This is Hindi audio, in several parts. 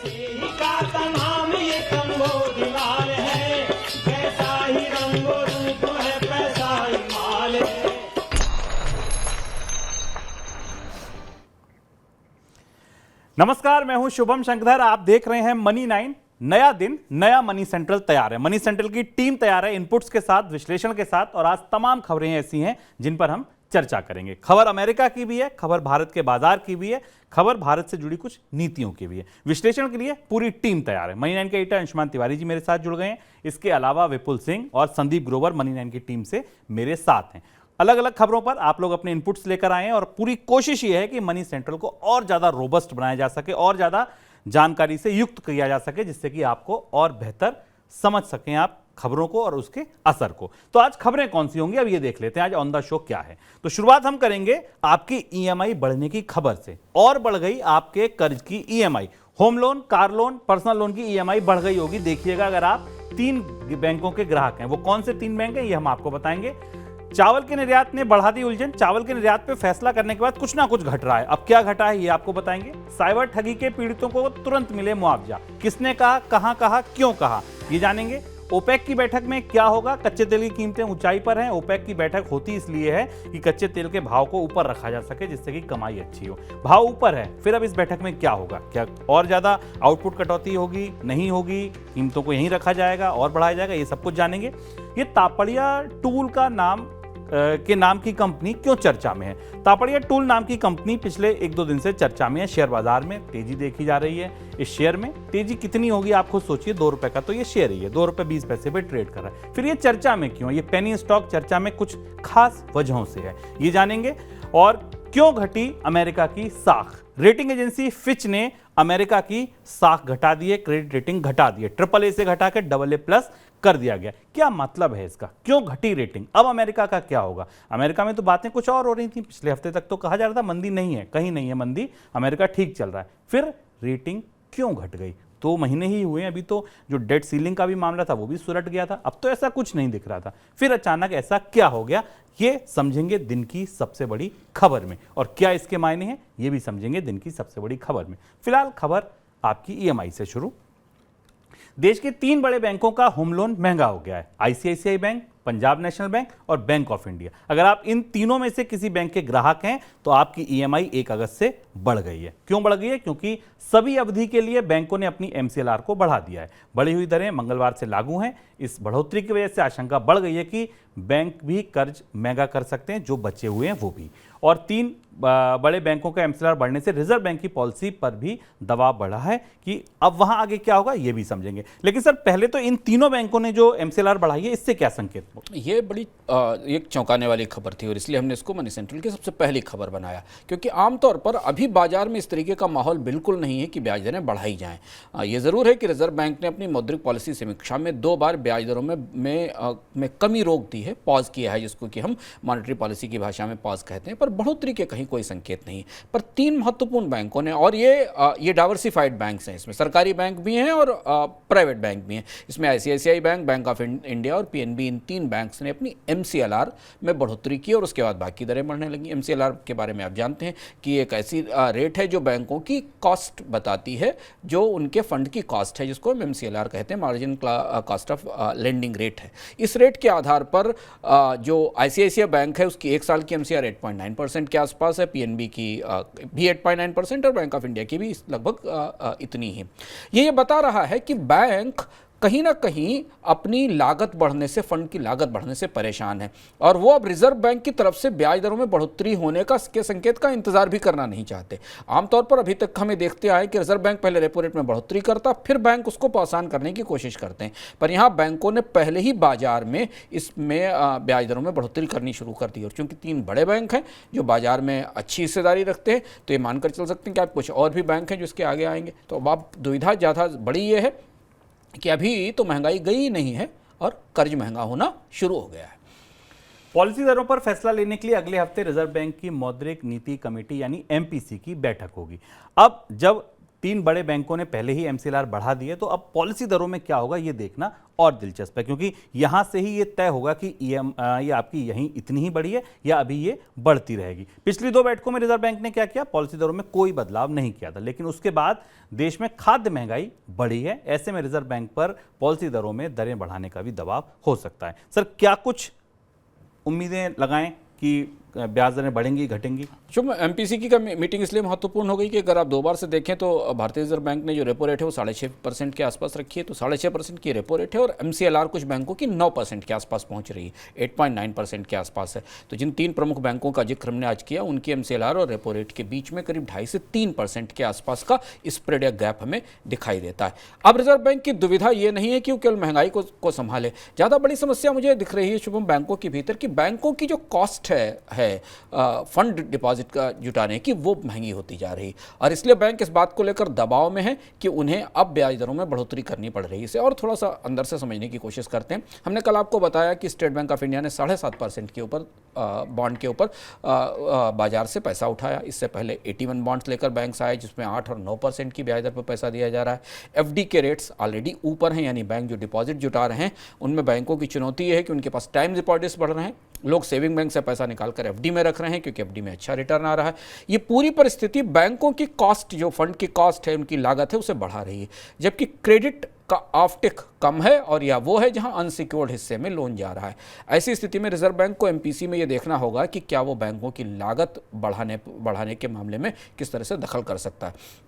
मसीही का तमाम ये संबोधिमाल है, जैसा ही रंगो रूप है पैसा ही माल है। नमस्कार, मैं हूं शुभम शंकरधर। आप देख रहे हैं मनी 9। नया दिन, नया मनी सेंट्रल तैयार है। मनी सेंट्रल की टीम तैयार है इनपुट्स के साथ, विश्लेषण के साथ, और आज तमाम खबरें ऐसी हैं जिन पर हम चर्चा करेंगे। खबर अमेरिका की भी है, खबर भारत के बाजार की भी है, खबर भारत से जुड़ी कुछ नीतियों की भी है। विश्लेषण के लिए पूरी टीम तैयार है। मनी 9 के एडिटर अंशुमान तिवारी जी मेरे साथ जुड़ गए हैं। इसके अलावा विपुल सिंह और संदीप ग्रोवर मनी 9 की टीम से मेरे साथ हैं। अलग अलग खबरों पर आप लोग अपने इनपुट्स लेकर आए हैं और पूरी कोशिश ये है कि मनी सेंट्रल को और ज्यादा रोबस्ट बनाया जा सके, और ज्यादा जानकारी से युक्त किया जा सके, जिससे कि आपको और बेहतर समझ सकें आप खबरों को और उसके असर को। तो आज खबरें कौन सी होंगी, अब ये देख लेते हैं आज ऑन द शो क्या है। तो शुरुआत हम करेंगे आपकी ईएमआई बढ़ने की खबर से। और बढ़ गई आपके कर्ज की EMI. Home loan, car loan, personal loan की ईएमआई बढ़ गई होगी। देखिएगा, अगर आप 3 बैंकों के ग्राहक हैं, वो कौन से 3 बैंक हैं ये हम आपको बताएंगे। चावल के निर्यात ने बढ़ा दी उलझन। चावल के निर्यात पे फैसला करने के बाद कुछ ना कुछ घट रहा है। अब क्या घटा है ये आपको बताएंगे। साइबर ठगी के पीड़ितों को तुरंत मिले मुआवजा। किसने कहा, कहां कहा, क्यों कहा, ये जानेंगे। ओपेक की बैठक में क्या होगा। कच्चे तेल की कीमतें ऊंचाई पर हैं। ओपेक की बैठक होती इसलिए है कि कच्चे तेल के भाव को ऊपर रखा जा सके, जिससे कि कमाई अच्छी हो। भाव ऊपर है, फिर अब इस बैठक में क्या होगा। क्या और ज्यादा आउटपुट कटौती होगी, नहीं होगी, कीमतों को यहीं रखा जाएगा और बढ़ाया जाएगा, ये सब कुछ जानेंगे। ये तापड़िया टूल का नाम की कंपनी क्यों चर्चा में है। तापड़िया टूल नाम की कंपनी पिछले 1-2 दिन से चर्चा में है। शेयर बाजार में तेजी देखी जा रही है। इस शेयर में तेजी कितनी होगी आप खुद सोचिए। 2 रुपए का तो ये शेयर ही है, 2 रुपए 20 पैसे पे ट्रेड कर रहा है। फिर ये चर्चा में क्यों है, ये पेनी स्टॉक चर्चा में कुछ खास वजहों से है, ये जानेंगे। और क्यों घटी अमेरिका की साख। रेटिंग एजेंसी फिच ने अमेरिका की साख घटा दी है, क्रेडिट रेटिंग घटा दी है। AAA से घटा के AA+ कर दिया गया। क्या मतलब है इसका, क्यों घटी रेटिंग, अब अमेरिका का क्या होगा। अमेरिका में तो बातें कुछ और हो रही थी। पिछले हफ्ते तक तो कहा जा रहा था मंदी नहीं है, कहीं नहीं है मंदी, अमेरिका ठीक चल रहा है। फिर रेटिंग क्यों घट गई। 2 महीने ही हुए, अभी तो जो डेट सीलिंग का भी मामला था वो भी सुलट गया था, अब तो ऐसा कुछ नहीं दिख रहा था। फिर अचानक ऐसा क्या हो गया, ये समझेंगे दिन की सबसे बड़ी खबर में। और क्या इसके मायने हैं ये भी समझेंगे दिन की सबसे बड़ी खबर में। फिलहाल खबर आपकी ईएमआई से शुरू। देश के 3 बड़े बैंकों का होम लोन महंगा हो गया है। ICICI bank, Punjab national bank और बैंक ऑफ इंडिया। अगर आप इन तीनों में से किसी बैंक के ग्राहक हैं तो आपकी ईएमआई 1 अगस्त से बढ़ गई है। क्यों बढ़ गई है, क्योंकि सभी अवधि के लिए बैंकों ने अपनी MCLR को बढ़ा दिया है। बढ़ी हुई दरें मंगलवार से लागू हैं। इस बढ़ोतरी की वजह से आशंका बढ़ गई है कि बैंक भी कर्ज महंगा कर सकते हैं, जो बचे हुए हैं वो भी। और 3 बड़े बैंकों का MCLR बढ़ने से रिजर्व बैंक की पॉलिसी पर भी दबाव बढ़ा है कि अब वहां आगे क्या होगा ये भी समझेंगे। लेकिन सर पहले तो इन तीनों बैंकों ने जो MCLR बढ़ाई है, इससे क्या संकेत। ये बड़ी एक चौंकाने वाली खबर थी और इसलिए हमने इसको मनी सेंट्रल की सबसे पहली खबर बनाया, क्योंकि आमतौर पर अभी बाजार में इस तरीके का माहौल बिल्कुल नहीं है कि ब्याज दरें बढ़ाई जाएं। ये ज़रूर है कि रिजर्व बैंक ने अपनी मौद्रिक पॉलिसी समीक्षा में 2 बार ब्याज दरों में कमी रोक दी है, पॉज किया है, जिसको कि हम मॉनेटरी पॉलिसी की भाषा में पॉज कहते हैं, पर बढ़ोतरी के कहीं कोई संकेत नहीं। पर 3 महत्वपूर्ण बैंकों ने, और ये डाइवर्सिफाइड बैंक्स हैं, इसमें सरकारी बैंक भी हैं और प्राइवेट बैंक भी हैं। इसमें ICICI bank, bank of India और पीएनबी, इन 3 बैंक्स ने अपनी MCLR में बढ़ोतरी की और उसके बाद बाकी दरें बढ़ने लगी। MCLR के बारे में आप जानते हैं कि एक ऐसी रेट है जो बैंकों की कॉस्ट बताती है, जो उनके फंड की कॉस्ट है, जिसको हम MCLR कहते हैं, margin cost of lending rate है। इस रेट के आधार पर जो ICICI बैंक है उसकी 1 साल की MCLR 8.9% के आसपास है, PNB की भी 8.9% और बैंक ऑफ इंडिया की भी लगभग इतनी ही। ये बता रहा है कि बैंक कहीं ना कहीं अपनी लागत बढ़ने से, फंड की लागत बढ़ने से परेशान है और वो अब रिजर्व बैंक की तरफ से ब्याज दरों में बढ़ोतरी होने के संकेत का इंतजार भी करना नहीं चाहते। आमतौर पर अभी तक हमें देखते आए कि रिजर्व बैंक पहले रेपो रेट में बढ़ोतरी करता, फिर बैंक उसको आसान करने की कोशिश करते हैं, पर यहाँ बैंकों ने पहले ही बाजार में इसमें ब्याज दरों में बढ़ोतरी करनी शुरू कर दी। और चूंकि 3 बड़े बैंक हैं जो बाजार में अच्छी हिस्सेदारी रखते हैं, तो ये मानकर चल सकते हैं कि आप कुछ और भी बैंक हैं जो इसके आगे आएंगे। तो अब आप दुविधा ज़्यादा बड़ी ये है कि अभी तो महंगाई गई नहीं है और कर्ज महंगा होना शुरू हो गया है। पॉलिसी दरों पर फैसला लेने के लिए अगले हफ्ते रिजर्व बैंक की मौद्रिक नीति कमेटी यानी MPC की बैठक होगी। अब जब 3 बड़े बैंकों ने पहले ही MCLR बढ़ा दिए, तो अब पॉलिसी दरों में क्या होगा ये देखना और दिलचस्प है, क्योंकि यहां से ही ये तय होगा कि ये आपकी यहीं इतनी ही बढ़ी है या अभी ये बढ़ती रहेगी। पिछली 2 बैठकों में रिजर्व बैंक ने क्या किया, पॉलिसी दरों में कोई बदलाव नहीं किया था, लेकिन उसके बाद देश में खाद्य महंगाई बढ़ी है। ऐसे में रिजर्व बैंक पर पॉलिसी दरों में दरें बढ़ाने का भी दबाव हो सकता है। सर, क्या कुछ उम्मीदें लगाएं कि ब्याज दरें बढ़ेंगी, घटेंगी? शुभ, MPC की मीटिंग इसलिए महत्वपूर्ण हो गई कि अगर आप 2 बार से देखें तो भारतीय रिजर्व बैंक ने जो रेपो रेट है वो 6.5% के आसपास रखी है, तो 6.5% की रेपो रेट है और MCLR कुछ बैंकों की 9% के आसपास पहुंच रही है, 8.9% के आसपास है। तो जिन 3 प्रमुख बैंकों का जिक्र हमने आज किया, उनकी MCLR और रेपो रेट के बीच में करीब 2.5 से 3% के आसपास का स्प्रेड या गैप हमें दिखाई देता है। अब रिजर्व बैंक की दुविधा ये नहीं है कि वो केवल महंगाई को संभाले, ज़्यादा बड़ी समस्या मुझे दिख रही है शुभम बैंकों के भीतर कि बैंकों की जो कॉस्ट है फंड डिपॉजिट का जुटाने की, वो महंगी होती जा रही, और इसलिए बैंक इस बात को लेकर दबाव में है कि उन्हें अब ब्याज दरों में बढ़ोतरी करनी पड़ रही है। इसे और थोड़ा सा अंदर से समझने की कोशिश करते हैं। हमने कल आपको बताया कि स्टेट बैंक ऑफ इंडिया ने 7.5% के ऊपर बॉन्ड के ऊपर बाजार से पैसा उठाया। इससे पहले 81 बॉन्ड्स लेकर बैंक्स आए जिसमें 8 और 9% की ब्याज दर पर पैसा दिया जा रहा है। FD के रेट्स ऑलरेडी ऊपर हैं, यानी बैंक जो डिपॉजिट जुटा रहे हैं उनमें बैंकों की चुनौती ये है कि उनके पास टाइम डिपॉजिट्स बढ़ रहे हैं, लोग सेविंग बैंक से पैसा निकालकर FD में रख रहे हैं क्योंकि FD में अच्छा रिटर्न आ रहा है। ये पूरी परिस्थिति बैंकों की कॉस्ट, जो फंड की कॉस्ट है, उनकी लागत है, उसे बढ़ा रही है, जबकि क्रेडिट का ऑफटेक कम है और या वो है जहां अनसिक्योर्ड हिस्से में लोन जा रहा है। ऐसी स्थिति में रिजर्व बैंक को MPC में ये देखना होगा कि क्या वो बैंकों की लागत बढ़ाने के मामले में किस तरह से दखल कर सकता है।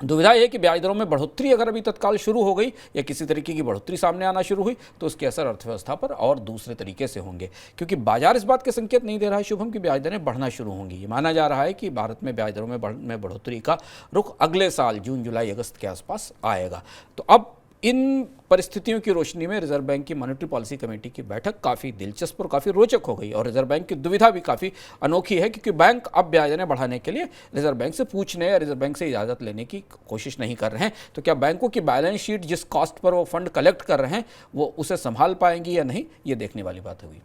दुविधा यह है कि ब्याज दरों में बढ़ोतरी अगर अभी तत्काल शुरू हो गई या किसी तरीके की बढ़ोतरी सामने आना शुरू हुई तो उसके असर अर्थव्यवस्था पर और दूसरे तरीके से होंगे, क्योंकि बाजार इस बात के संकेत नहीं दे रहा है शुभम कि ब्याज दरें बढ़ना शुरू होंगी। ये माना जा रहा है कि भारत में ब्याज दरों में बढ़ोतरी का रुख अगले साल जून जुलाई अगस्त के आसपास आएगा। तो अब इन परिस्थितियों की रोशनी में रिजर्व बैंक की मॉनेटरी पॉलिसी कमेटी की बैठक काफ़ी दिलचस्प और काफ़ी रोचक हो गई, और रिजर्व बैंक की दुविधा भी काफ़ी अनोखी है क्योंकि बैंक अब ब्याज दरें बढ़ाने के लिए रिजर्व बैंक से पूछने या रिजर्व बैंक से इजाज़त लेने की कोशिश नहीं कर रहे हैं। तो क्या बैंकों की बैलेंस शीट जिस कॉस्ट पर वो फंड कलेक्ट कर रहे हैं वो उसे संभाल पाएंगी या नहीं, ये देखने वाली बात होगी।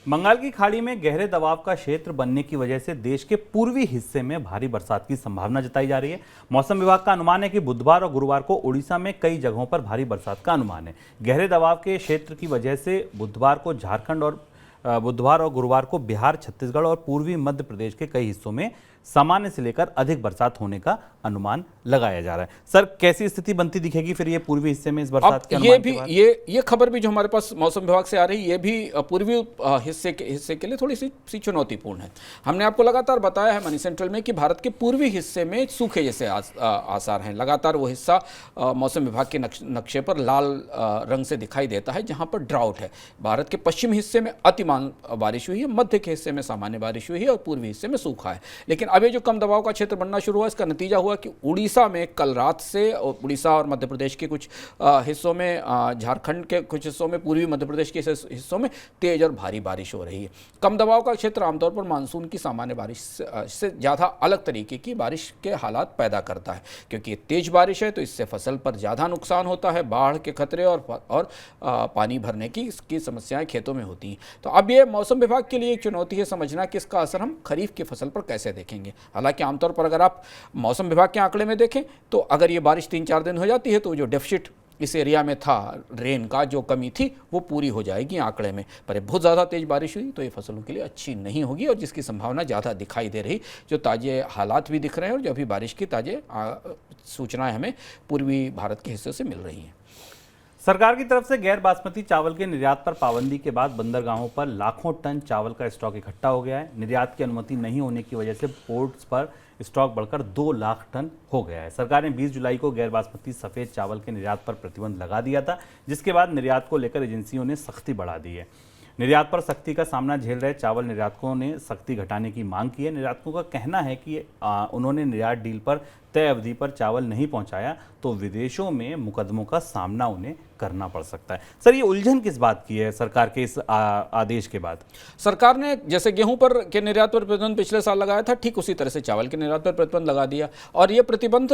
बंगाल की खाड़ी में गहरे दबाव का क्षेत्र बनने की वजह से देश के पूर्वी हिस्से में भारी बरसात की संभावना जताई जा रही है। मौसम विभाग का अनुमान है कि बुधवार और गुरुवार को उड़ीसा में कई जगहों पर भारी बरसात का अनुमान है। गहरे दबाव के क्षेत्र की वजह से बुधवार और गुरुवार को बिहार, छत्तीसगढ़ और पूर्वी मध्य प्रदेश के कई हिस्सों में सामान्य से लेकर अधिक बरसात होने का अनुमान लगाया जा रहा है। सर, कैसी स्थिति बनती दिखेगी फिर ये पूर्वी हिस्से में इस बरसात के अनुमान के बाद? ये खबर भी जो हमारे पास मौसम विभाग से आ रही है, ये भी पूर्वी हिस्से के लिए थोड़ी सी चुनौतीपूर्ण है। हमने आपको लगातार बताया है मनी सेंट्रल में कि भारत के पूर्वी हिस्से में सूखे जैसे आसार हैं। लगातार वो हिस्सा मौसम विभाग के नक्शे पर लाल रंग से दिखाई देता है जहाँ पर ड्राउट है। भारत के पश्चिमी हिस्से में अतिमान बारिश हुई है, मध्य के हिस्से में सामान्य बारिश हुई है और पूर्वी हिस्से में सूखा है। लेकिन अब ये जो कम दबाव का क्षेत्र बनना शुरू हुआ, इसका नतीजा हुआ कि उड़ीसा में कल रात से, उड़ीसा और मध्य प्रदेश के कुछ हिस्सों में, झारखंड के कुछ हिस्सों में, पूर्वी मध्य प्रदेश के हिस्सों में तेज और भारी बारिश हो रही है। कम दबाव का क्षेत्र आमतौर पर मानसून की सामान्य बारिश से ज़्यादा अलग तरीके की बारिश के हालात पैदा करता है, क्योंकि तेज बारिश है तो इससे फसल पर ज़्यादा नुकसान होता है, बाढ़ के खतरे और पानी भरने की समस्याएं खेतों में होती हैं। तो अब ये मौसम विभाग के लिए एक चुनौती है समझना कि इसका असर हम खरीफ की फसल पर कैसे देखेंगे। हालांकि आमतौर पर अगर आप मौसम विभाग के आंकड़े में देखें तो अगर ये बारिश 3-4 दिन हो जाती है तो जो डेफिसिट इस एरिया में था, रेन का जो कमी थी, वो पूरी हो जाएगी आंकड़े में। पर बहुत ज़्यादा तेज बारिश हुई तो ये फसलों के लिए अच्छी नहीं होगी और जिसकी संभावना ज़्यादा दिखाई दे रही। जो ताज़े हालात भी दिख रहे हैं और जो अभी बारिश की ताज़े सूचनाएं हमें पूर्वी भारत के हिस्से से मिल रही हैं। सरकार की तरफ से गैर बासमती चावल के निर्यात पर पाबंदी के बाद बंदरगाहों पर लाखों टन चावल का स्टॉक इकट्ठा हो गया है। निर्यात की अनुमति नहीं होने की वजह से पोर्ट्स पर स्टॉक बढ़कर 2 लाख टन हो गया है। सरकार ने 20 जुलाई को गैर बासमती सफ़ेद चावल के निर्यात पर प्रतिबंध लगा दिया था, जिसके बाद निर्यात को लेकर एजेंसियों ने सख्ती बढ़ा दी है। निर्यात पर सख्ती का सामना झेल रहे चावल निर्यातकों ने सख्ती घटाने की मांग की है। निर्यातकों का कहना है कि उन्होंने निर्यात डील पर तय अवधि पर चावल नहीं पहुंचाया तो विदेशों में मुकदमों का सामना उन्हें करना पड़ सकता है। सर, ये उलझन किस बात की है सरकार के इस आदेश के बाद? सरकार ने जैसे गेहूं पर के निर्यात पर प्रतिबंध पिछले साल लगाया था, ठीक उसी तरह से चावल के निर्यात पर प्रतिबंध लगा दिया। और ये प्रतिबंध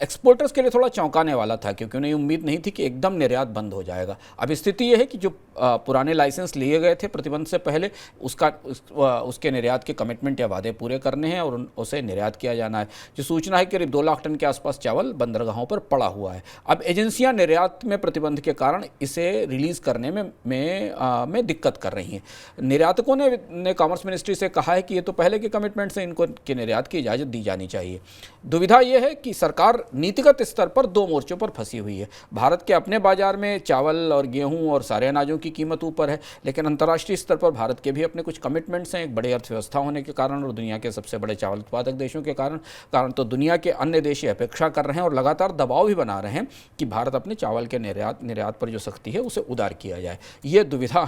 एक्सपोर्टर्स के लिए थोड़ा चौंकाने वाला था क्योंकि उन्हें उम्मीद नहीं थी कि एकदम निर्यात बंद हो जाएगा। अब स्थिति यह है कि जो पुराने लाइसेंस लिए गए थे प्रतिबंध से पहले, उसके निर्यात के कमिटमेंट या वादे पूरे करने हैं और उसे निर्यात किया जाना है। जो सूचना है करीब 2 लाख टन के आसपास चावल बंदरगाहों पर पड़ा हुआ है। अब एजेंसियां निर्यात में प्रतिबंध के कारण इसे रिलीज करने में दिक्कत कर रही हैं। निर्यातकों ने कॉमर्स मिनिस्ट्री से कहा है कि ये तो पहले के कमिटमेंट से इनको के निर्यात की इजाज़त दी जानी चाहिए। दुविधा यह है कि सरकार नीतिगत स्तर पर 2 मोर्चों पर फंसी हुई है। भारत के अपने बाजार में चावल और गेहूं और सारे अनाजों की कीमत ऊपर है, लेकिन अंतर्राष्ट्रीय स्तर पर भारत के भी अपने कुछ कमिटमेंट्स हैं। एक बड़ी अर्थव्यवस्था होने के कारण और दुनिया के सबसे बड़े चावल उत्पादक देशों के कारण तो दुनिया के अन्य देश अपेक्षा कर रहे हैं और लगातार दबाव भी बना रहे हैं कि भारत अपने चावल के निर्यात पर जो सख्ती है उसे उदार किया जाए। ये दुविधा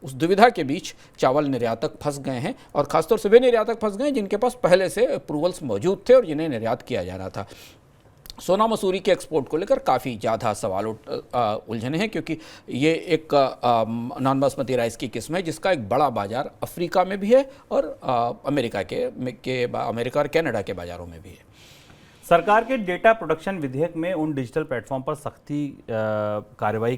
उस दुविधा के बीच चावल निर्यातक फंस गए हैं, और खासतौर से वे निर्यातक फंस गए हैं जिनके पास पहले से अप्रूवल्स मौजूद थे और जिन्हें निर्यात किया जाना था। सोना मसूरी के एक्सपोर्ट को लेकर काफ़ी ज़्यादा सवाल उलझने हैं, क्योंकि ये एक नॉन बासमती राइस की किस्म है जिसका एक बड़ा बाजार अफ्रीका में भी है और अमेरिका और कनाडा के बाज़ारों में भी है। सरकार के डेटा प्रोटेक्शन विधेयक में उन डिजिटल प्लेटफॉर्म पर सख्त कार्रवाई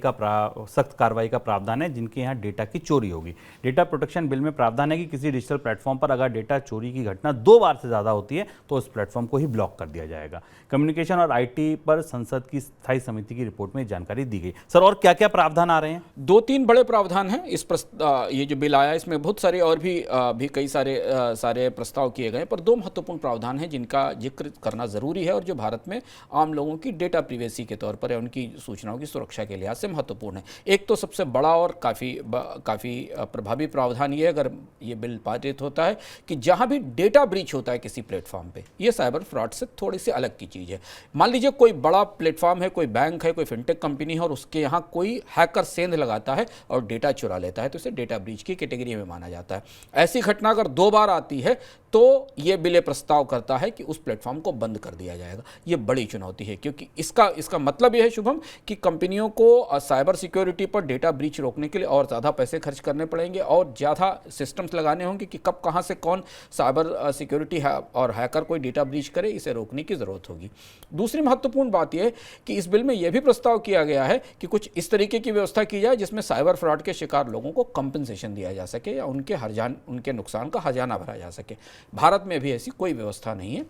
का प्रावधान है जिनके यहाँ डेटा की चोरी होगी। डेटा प्रोटेक्शन बिल में प्रावधान है कि किसी डिजिटल प्लेटफॉर्म पर अगर डेटा चोरी की घटना 2 बार से ज़्यादा होती है तो उस प्लेटफॉर्म को ही ब्लॉक कर दिया जाएगा। कम्युनिकेशन और IT पर संसद की स्थायी समिति की रिपोर्ट में जानकारी दी गई। सर, और क्या क्या प्रावधान आ रहे हैं? 2-3 बड़े प्रावधान हैं ये जो बिल आया, इसमें बहुत सारे और भी कई सारे प्रस्ताव किए गए, पर 2 महत्वपूर्ण प्रावधान हैं जिनका जिक्र करना जरूरी है और जो भारत में आम लोगों की डेटा प्रिवेसी के तौर पर है, उनकी सूचनाओं की सुरक्षा के लिहाज से महत्वपूर्ण है। एक तो सबसे बड़ा और काफ़ी प्रभावी प्रावधान ये, अगर ये बिल पारित होता है, कि जहां भी डेटा ब्रीच होता है किसी प्लेटफॉर्म पे, ये साइबर फ्रॉड से थोड़ी सी अलग की चीज़ है। मान लीजिए कोई बड़ा प्लेटफॉर्म है, कोई बैंक है, कोई फिनटेक कंपनी है और उसके यहाँ कोई हैकर सेंध लगाता है और डेटा चुरा लेता है, तो इसे डेटा ब्रीच की कैटेगरी में माना जाता है। ऐसी घटना अगर 2 बार आती है तो ये बिल प्रस्ताव करता है कि उस प्लेटफॉर्म को बंद कर दिया जाएगा। ये बड़ी चुनौती है, क्योंकि इसका मतलब यह है शुभम कि कंपनियों को साइबर सिक्योरिटी पर डेटा ब्रीच रोकने के लिए और ज़्यादा पैसे खर्च करने पड़ेंगे और ज़्यादा सिस्टम्स लगाने होंगे कि कब कहाँ से कौन साइबर सिक्योरिटी और हैकर कोई डेटा ब्रीच करे, इसे रोकने की ज़रूरत होगी। दूसरी महत्वपूर्ण बात यह है कि इस बिल में यह भी प्रस्ताव किया गया है कि कुछ इस तरीके की व्यवस्था की जाए जिसमें साइबर फ्रॉड के शिकार लोगों को कंपनसेशन दिया जा सके या उनके नुकसान का हर्जाना भरा जा सके। भारत में भी ऐसी कोई व्यवस्था नहीं है।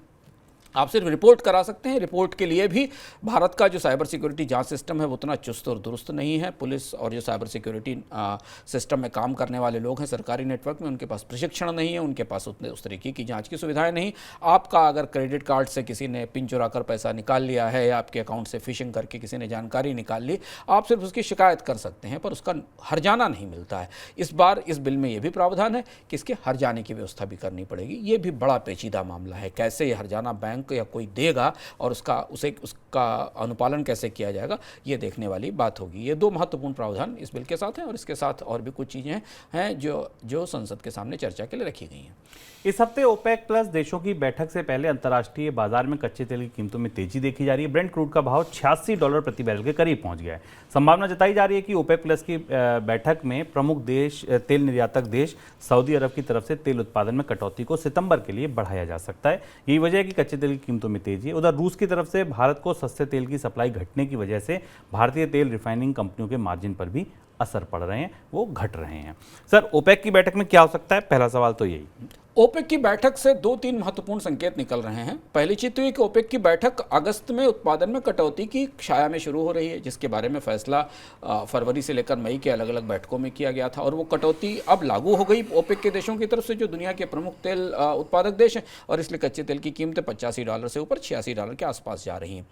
आप सिर्फ रिपोर्ट करा सकते हैं। रिपोर्ट के लिए भी भारत का जो साइबर सिक्योरिटी जांच सिस्टम है वो उतना चुस्त और दुरुस्त नहीं है। पुलिस और जो साइबर सिक्योरिटी सिस्टम में काम करने वाले लोग हैं सरकारी नेटवर्क में, उनके पास प्रशिक्षण नहीं है, उनके पास उस तरीके की जांच की सुविधाएं नहीं। आपका अगर क्रेडिट कार्ड से किसी ने पिन चुरा कर पैसा निकाल लिया है या आपके अकाउंट से फिशिंग करके किसी ने जानकारी निकाल ली, आप सिर्फ उसकी शिकायत कर सकते हैं, पर उसका हर्जाना नहीं मिलता है। इस बार इस बिल में यह भी प्रावधान है कि इसके हर्जाने की व्यवस्था भी करनी पड़ेगी। ये भी बड़ा पेचीदा मामला है, कैसे ये हर्जाना बैंक या कोई देगा और उसका अनुपालन कैसे किया जाएगा, ये देखने वाली बात होगी। ये 2 महत्वपूर्ण प्रावधान इस बिल के साथ हैं और इसके साथ और भी कुछ चीज़ें हैं जो संसद के सामने चर्चा के लिए रखी गई हैं। इस हफ्ते ओपेक प्लस देशों की बैठक से पहले अंतर्राष्ट्रीय बाजार में कच्चे तेल की कीमतों में तेजी देखी जा रही है। ब्रेंट क्रूड का भाव $86 प्रति बैरल के करीब पहुंच गया है। संभावना जताई जा रही है कि ओपेक प्लस की बैठक में प्रमुख तेल निर्यातक देश सऊदी अरब की तरफ से तेल उत्पादन में कटौती को सितंबर के लिए बढ़ाया जा सकता है। यही वजह है कि कच्चे तेल की कीमतों में तेजी है। उधर रूस की तरफ से भारत को सस्ते तेल की सप्लाई घटने की वजह से भारतीय तेल रिफाइनिंग कंपनियों के मार्जिन पर भी असर पड़ रहे हैं, वो घट रहे हैं। सर, ओपेक की बैठक में क्या हो सकता है? पहला सवाल तो यही। ओपेक की बैठक से 2-3 महत्वपूर्ण संकेत निकल रहे हैं। पहली चीज तो ये कि ओपेक की बैठक अगस्त में उत्पादन में कटौती की छाया में शुरू हो रही है, जिसके बारे में फैसला फरवरी से लेकर मई के अलग अलग बैठकों में किया गया था और वो कटौती अब लागू हो गई ओपेक के देशों की तरफ से, जो दुनिया के प्रमुख तेल उत्पादक देश हैं, और इसलिए कच्चे तेल की कीमतें $85 से ऊपर $86 के आसपास जा रही हैं।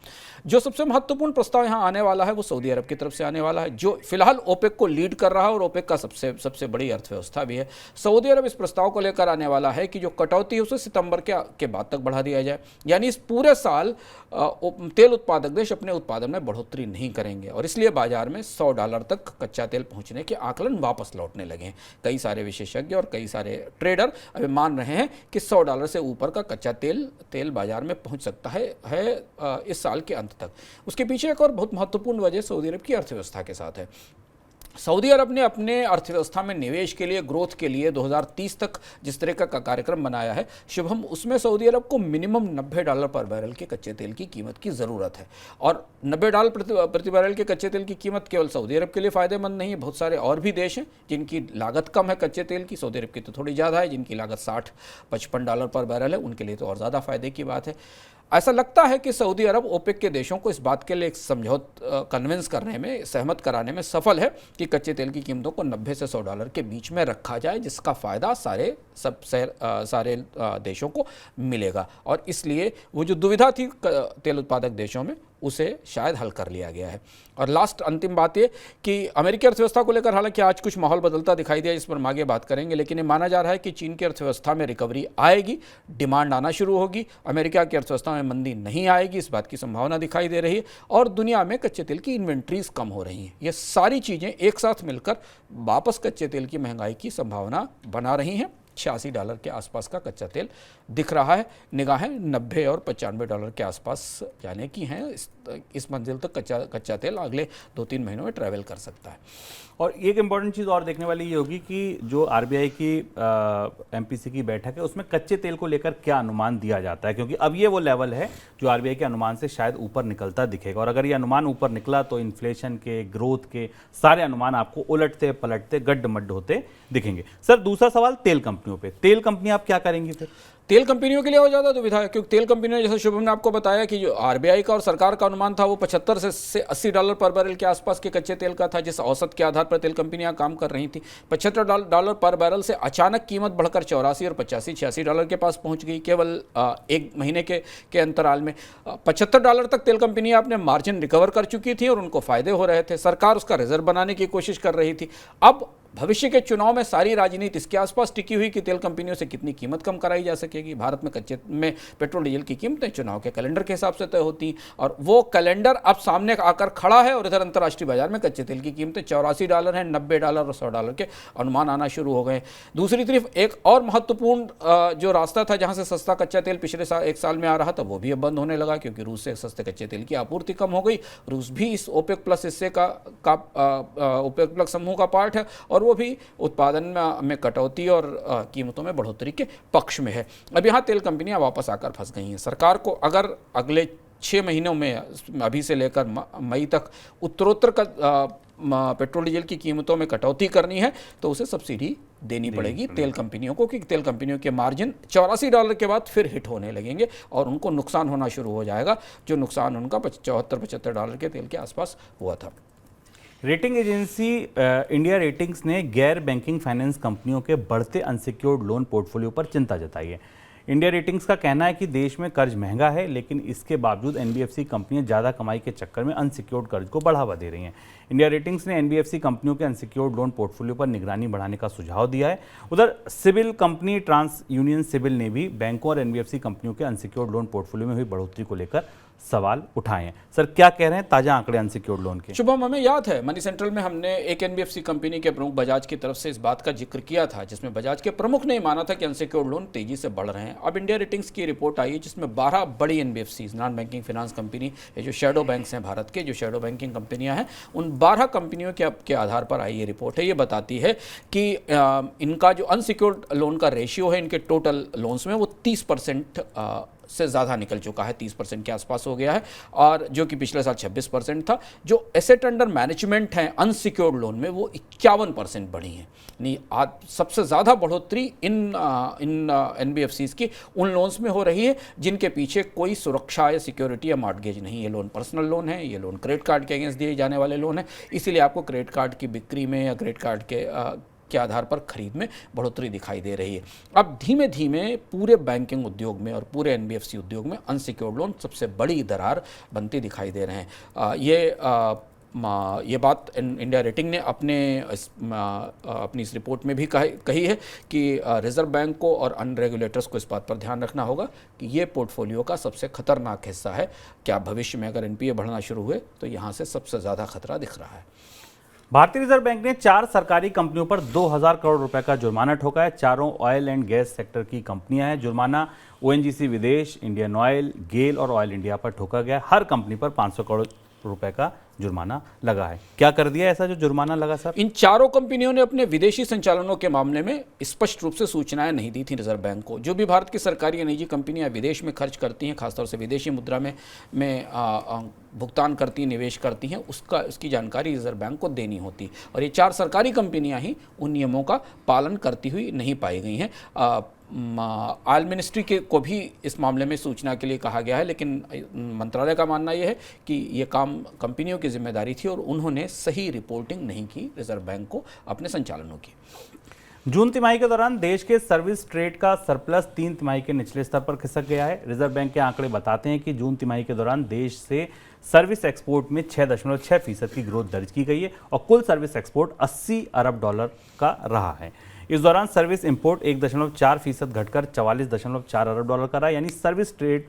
जो सबसे महत्वपूर्ण प्रस्ताव यहाँ आने वाला है वो सऊदी अरब की तरफ से आने वाला है, जो फिलहाल ओपेक को लीड कर रहा है और ओपेक का सबसे बड़ी अर्थव्यवस्था भी है। सऊदी अरब इस प्रस्ताव को लेकर आने वाला है कि जो कटौती है उसे सितंबर के बाद तक बढ़ा दिया जाए, यानी इस पूरे साल तेल उत्पादक देश अपने उत्पादन में बढ़ोतरी नहीं करेंगे और इसलिए बाजार में $100 तक कच्चा तेल पहुंचने के आकलन वापस लौटने लगे हैं। कई सारे विशेषज्ञ और कई सारे ट्रेडर अभी मान रहे हैं कि $100 से ऊपर का कच्चा तेल बाजार में पहुंच सकता है इस साल के अंत तक। उसके पीछे एक और बहुत महत्वपूर्ण वजह सऊदी अरब की अर्थव्यवस्था के साथ है। सऊदी अरब ने अपने अर्थव्यवस्था में निवेश के लिए, ग्रोथ के लिए 2030 तक जिस तरह का कार्यक्रम बनाया है शुभम, उसमें सऊदी अरब को मिनिमम $90 पर बैरल के कच्चे तेल की कीमत की ज़रूरत है। और $90 प्रति बैरल के कच्चे तेल की कीमत केवल सऊदी अरब के लिए फ़ायदेमंद नहीं है, बहुत सारे और भी देश हैं जिनकी लागत कम है कच्चे तेल की। सऊदी अरब की तो थोड़ी ज़्यादा है, जिनकी लागत $60-55 पर बैरल है, उनके लिए तो और ज़्यादा फ़ायदे की बात है। ऐसा लगता है कि सऊदी अरब ओपेक के देशों को इस बात के लिए एक कन्विंस करने में, सहमत कराने में सफल है कि कच्चे तेल की कीमतों को 90 से $100 के बीच में रखा जाए, जिसका फ़ायदा सारे देशों को मिलेगा। और इसलिए वो जो दुविधा थी तेल उत्पादक देशों में, उसे शायद हल कर लिया गया है। और लास्ट अंतिम बात ये कि अमेरिकी अर्थव्यवस्था को लेकर हालांकि आज कुछ माहौल बदलता दिखाई दिया, इस पर हम आगे बात करेंगे, लेकिन ये माना जा रहा है कि चीन की अर्थव्यवस्था में रिकवरी आएगी, डिमांड आना शुरू होगी, अमेरिका की अर्थव्यवस्था में मंदी नहीं आएगी, इस बात की संभावना दिखाई दे रही है, और दुनिया में कच्चे तेल की इन्वेंट्रीज कम हो रही हैं। ये सारी चीज़ें एक साथ मिलकर वापस कच्चे तेल की महंगाई की संभावना बना रही हैं। $86 के आसपास का कच्चा तेल दिख रहा है। निगाहें 90 और $95 के आसपास जाने की हैं। इस मंजिल तक कच्चा तेल अगले 2-3 महीनों में ट्रैवल कर सकता है। और एक इम्पॉर्टेंट चीज़ और देखने वाली ये होगी कि जो आरबीआई की एमपीसी की बैठक है, उसमें कच्चे तेल को लेकर क्या अनुमान दिया जाता है, क्योंकि अब ये वो लेवल है जो आरबीआई के अनुमान से शायद ऊपर निकलता दिखेगा। और अगर ये अनुमान ऊपर निकला तो इन्फ्लेशन के, ग्रोथ के सारे अनुमान आपको उलटते पलटते गड्ढ-मड्ढ होते दिखेंगे। सर, दूसरा सवाल तेल कंपनियों पे। तेल कंपनी आप क्या करेंगी फिर? तेल कंपनियों के लिए और ज़्यादा दुविधा है, क्योंकि तेल कंपनियों ने, जैसे शुभम ने आपको बताया कि जो आरबीआई का और सरकार का अनुमान था वो 75 से $80 पर बैरल के आसपास के कच्चे तेल का था, जिस औसत के आधार पर तेल कंपनियां काम कर रही थी। $75 पर बैरल से अचानक कीमत बढ़कर 84 और $85-86 के पास पहुंच गई केवल एक महीने के अंतराल में। $75 तक तेल कंपनियां अपने मार्जिन रिकवर कर चुकी थी और उनको फायदे हो रहे थे। सरकार उसका रिजर्व बनाने की कोशिश कर रही थी। अब भविष्य के चुनाव में सारी राजनीति इसके आसपास टिकी हुई कि तेल कंपनियों से कितनी कीमत कम कराई जा सकेगी। भारत में कच्चे में पेट्रोल डीजल की कीमतें चुनाव के कैलेंडर के हिसाब से तय होती, और वो कैलेंडर अब सामने आकर खड़ा है। और इधर अंतर्राष्ट्रीय बाजार में कच्चे तेल की कीमतें $84 हैं, $90 और $100 के अनुमान आना शुरू हो गए। दूसरी तरफ एक और महत्वपूर्ण जो रास्ता था जहां से सस्ता कच्चा तेल पिछले एक साल में आ रहा था, वो भी अब बंद होने लगा, क्योंकि रूस से सस्ते कच्चे तेल की आपूर्ति कम हो गई। रूस भी इस ओपेक प्लस हिस्से का ओपेक प्लस समूह का पार्ट है, और वो भी उत्पादन में कटौती और कीमतों में बढ़ोतरी के पक्ष में है। अब यहाँ तेल कंपनियां वापस आकर फंस गई हैं। सरकार को अगर अगले 6 महीनों में, अभी से लेकर मई तक, उत्तरोत्तर पेट्रोल डीजल की कीमतों में कटौती करनी है तो उसे सब्सिडी देनी पड़ेगी तेल कंपनियों को, क्योंकि तेल कंपनियों के मार्जिन $84 के बाद फिर हिट होने लगेंगे और उनको नुकसान होना शुरू हो जाएगा, जो नुकसान उनका $74-75 के तेल के आसपास हुआ था। रेटिंग एजेंसी इंडिया रेटिंग्स ने गैर बैंकिंग फाइनेंस कंपनियों के बढ़ते अनसिक्योर्ड लोन पोर्टफोलियो पर चिंता जताई है। इंडिया रेटिंग्स का कहना है कि देश में कर्ज महंगा है, लेकिन इसके बावजूद एनबीएफसी कंपनियां ज़्यादा कमाई के चक्कर में अनसिक्योर्ड कर्ज को बढ़ावा दे रही हैं। इंडिया रेटिंग्स ने एनबीएफसी कंपनियों के अनसिक्योर्ड लोन पोर्टफोलियो पर निगरानी बढ़ाने का सुझाव दिया है। उधर CIBIL company TransUnion CIBIL ने भी बैंकों और एनबीएफसी कंपनियों के अनसिक्योर्ड लोन पोर्टफोलियो में हुई बढ़ोतरी को लेकर सवाल उठाए हैं। सर, क्या कह रहे हैं ताजा आंकड़े अनसिक्योर्ड लोन के? शुभम, हमें याद है मनी सेंट्रल में हमने एक एनबीएफसी कंपनी के प्रमुख बजाज की तरफ से इस बात का जिक्र किया था, जिसमें बजाज के प्रमुख ने माना था कि अनसिक्योर्ड लोन तेजी से बढ़ रहे हैं। अब इंडिया रेटिंग्स की रिपोर्ट आई है जिसमें 12 बड़ी NBFC, non banking finance company, ये जो शैडो बैंक्स हैं भारत के, जो शैडो बैंकिंग कंपनियां हैं, उन 12 कंपनियों के आधार पर आई ये रिपोर्ट है। ये बताती है कि इनका जो अनसिक्योर्ड लोन का रेशियो है इनके टोटल लोन्स में, वो 30% से ज़्यादा निकल चुका है, 30% के आसपास हो गया है, और जो कि पिछले साल 26% था। जो एसेट अंडर मैनेजमेंट हैं अनसिक्योर्ड लोन में, वो 51% बढ़ी हैं। यानी आज सबसे ज़्यादा बढ़ोतरी इन एनबीएफसीज़ की उन लोन्स में हो रही है जिनके पीछे कोई सुरक्षा या सिक्योरिटी या मॉर्टगेज नहीं है। लोन पर्सनल लोन है, ये लोन क्रेडिट कार्ड के अगेंस्ट दिए जाने वाले लोन है, इसीलिए आपको क्रेडिट कार्ड की बिक्री में या क्रेडिट कार्ड के आधार पर खरीद में बढ़ोतरी दिखाई दे रही है। अब धीमे धीमे पूरे बैंकिंग उद्योग में और पूरे एनबीएफसी उद्योग में अनसिक्योर्ड लोन सबसे बड़ी दरार बनती दिखाई दे रहे हैं। ये बात इंडिया रेटिंग ने अपनी इस रिपोर्ट में भी कही है कि रिजर्व बैंक को और अन्य रेगुलेटर्स को इस बात पर ध्यान रखना होगा कि ये पोर्टफोलियो का सबसे खतरनाक हिस्सा है। क्या भविष्य में अगर एनपीए बढ़ना शुरू हुए तो यहाँ से सबसे ज़्यादा खतरा दिख रहा है। भारतीय रिजर्व बैंक ने 4 सरकारी कंपनियों पर 2000 करोड़ रुपए का जुर्माना ठोका है। चारों ऑयल एंड गैस सेक्टर की कंपनियां हैं। जुर्माना ओएनजीसी विदेश, इंडियन ऑयल, गेल और ऑयल इंडिया पर ठोका गया। हर कंपनी पर 500 करोड़ रुपए का जुर्माना लगा है। क्या कर दिया ऐसा जो जुर्माना लगा सर? इन चारों कंपनियों ने अपने विदेशी संचालनों के मामले में स्पष्ट रूप से सूचनाएं नहीं दी थी रिजर्व बैंक को। जो भी भारत की सरकारी या निजी कंपनियां विदेश में खर्च करती हैं, खासतौर से विदेशी मुद्रा में भुगतान करती, निवेश करती हैं, उसकी जानकारी रिजर्व बैंक को देनी होती। और ये 4 सरकारी कंपनियां ही उन नियमों का पालन करती हुई नहीं पाई गई हैं। ऑयल मिनिस्ट्री को भी इस मामले में सूचना के लिए कहा गया है, लेकिन मंत्रालय का मानना यह है कि ये काम कंपनियों की जिम्मेदारी थी और उन्होंने सही रिपोर्टिंग नहीं की रिजर्व बैंक को अपने संचालनों की। जून तिमाही के दौरान देश के सर्विस ट्रेड का सरप्लस 3 तिमाही के निचले स्तर पर खिसक गया है। रिजर्व बैंक के आंकड़े बताते हैं कि जून तिमाही के दौरान देश से सर्विस एक्सपोर्ट में 6.6% की ग्रोथ दर्ज की गई है और कुल सर्विस एक्सपोर्ट $80 अरब का रहा है। इस दौरान सर्विस इंपोर्ट 1.4% घटकर $44.4 अरब का रहा, यानी सर्विस ट्रेड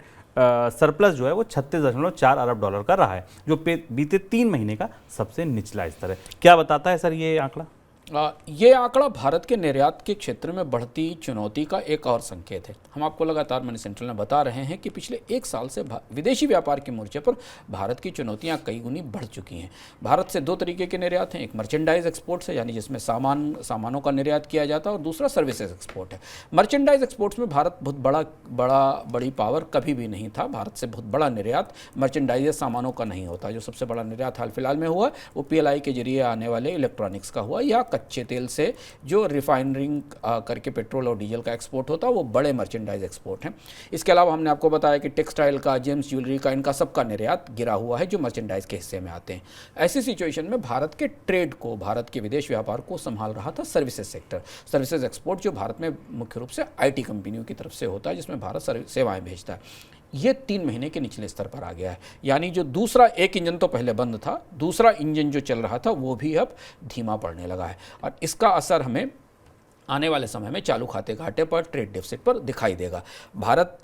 सरप्लस जो है वो $36.4 अरब का रहा है, जो बीते 3 महीने का सबसे निचला स्तर है। क्या बताता है सर ये आंकड़ा? ये आंकड़ा भारत के निर्यात के क्षेत्र में बढ़ती चुनौती का एक और संकेत है। हम आपको लगातार मनी सेंट्रल में बता रहे हैं कि पिछले 1 साल से विदेशी व्यापार के मोर्चे पर भारत की चुनौतियां कई गुनी बढ़ चुकी हैं। भारत से 2 तरीके के निर्यात हैं, एक मर्चेंडाइज एक्सपोर्ट्स है, यानी जिसमें सामानों का निर्यात किया जाता है, और दूसरा सर्विसेज एक्सपोर्ट है। मर्चेंडाइज एक्सपोर्ट्स में भारत बहुत बड़ी पावर कभी भी नहीं था। भारत से बहुत बड़ा निर्यात मर्चेंडाइज सामानों का नहीं होता। जो सबसे बड़ा निर्यात हाल फिलहाल में हुआ वो PLI के जरिए आने वाले इलेक्ट्रॉनिक्स का हुआ, या कच्चे तेल से जो रिफाइनरिंग करके पेट्रोल और डीजल का एक्सपोर्ट होता है, वो बड़े मर्चेंडाइज एक्सपोर्ट हैं। इसके अलावा हमने आपको बताया कि टेक्सटाइल का, जेम्स ज्वेलरी का, इनका सबका निर्यात गिरा हुआ है, जो मर्चेंडाइज के हिस्से में आते हैं। ऐसी सिचुएशन में भारत के ट्रेड को, भारत के विदेश व्यापार को संभाल रहा था सर्विसेज सेक्टर। सर्विसेज एक्सपोर्ट जो भारत में मुख्य रूप से IT कंपनियों की तरफ से होता है, जिसमें भारत सेवाएं भेजता है, ये 3 महीने के निचले स्तर पर आ गया है। यानी जो दूसरा एक इंजन तो पहले बंद था, दूसरा इंजन जो चल रहा था वो भी अब धीमा पड़ने लगा है, और इसका असर हमें आने वाले समय में चालू खाते घाटे पर, ट्रेड डेफिसिट पर दिखाई देगा। भारत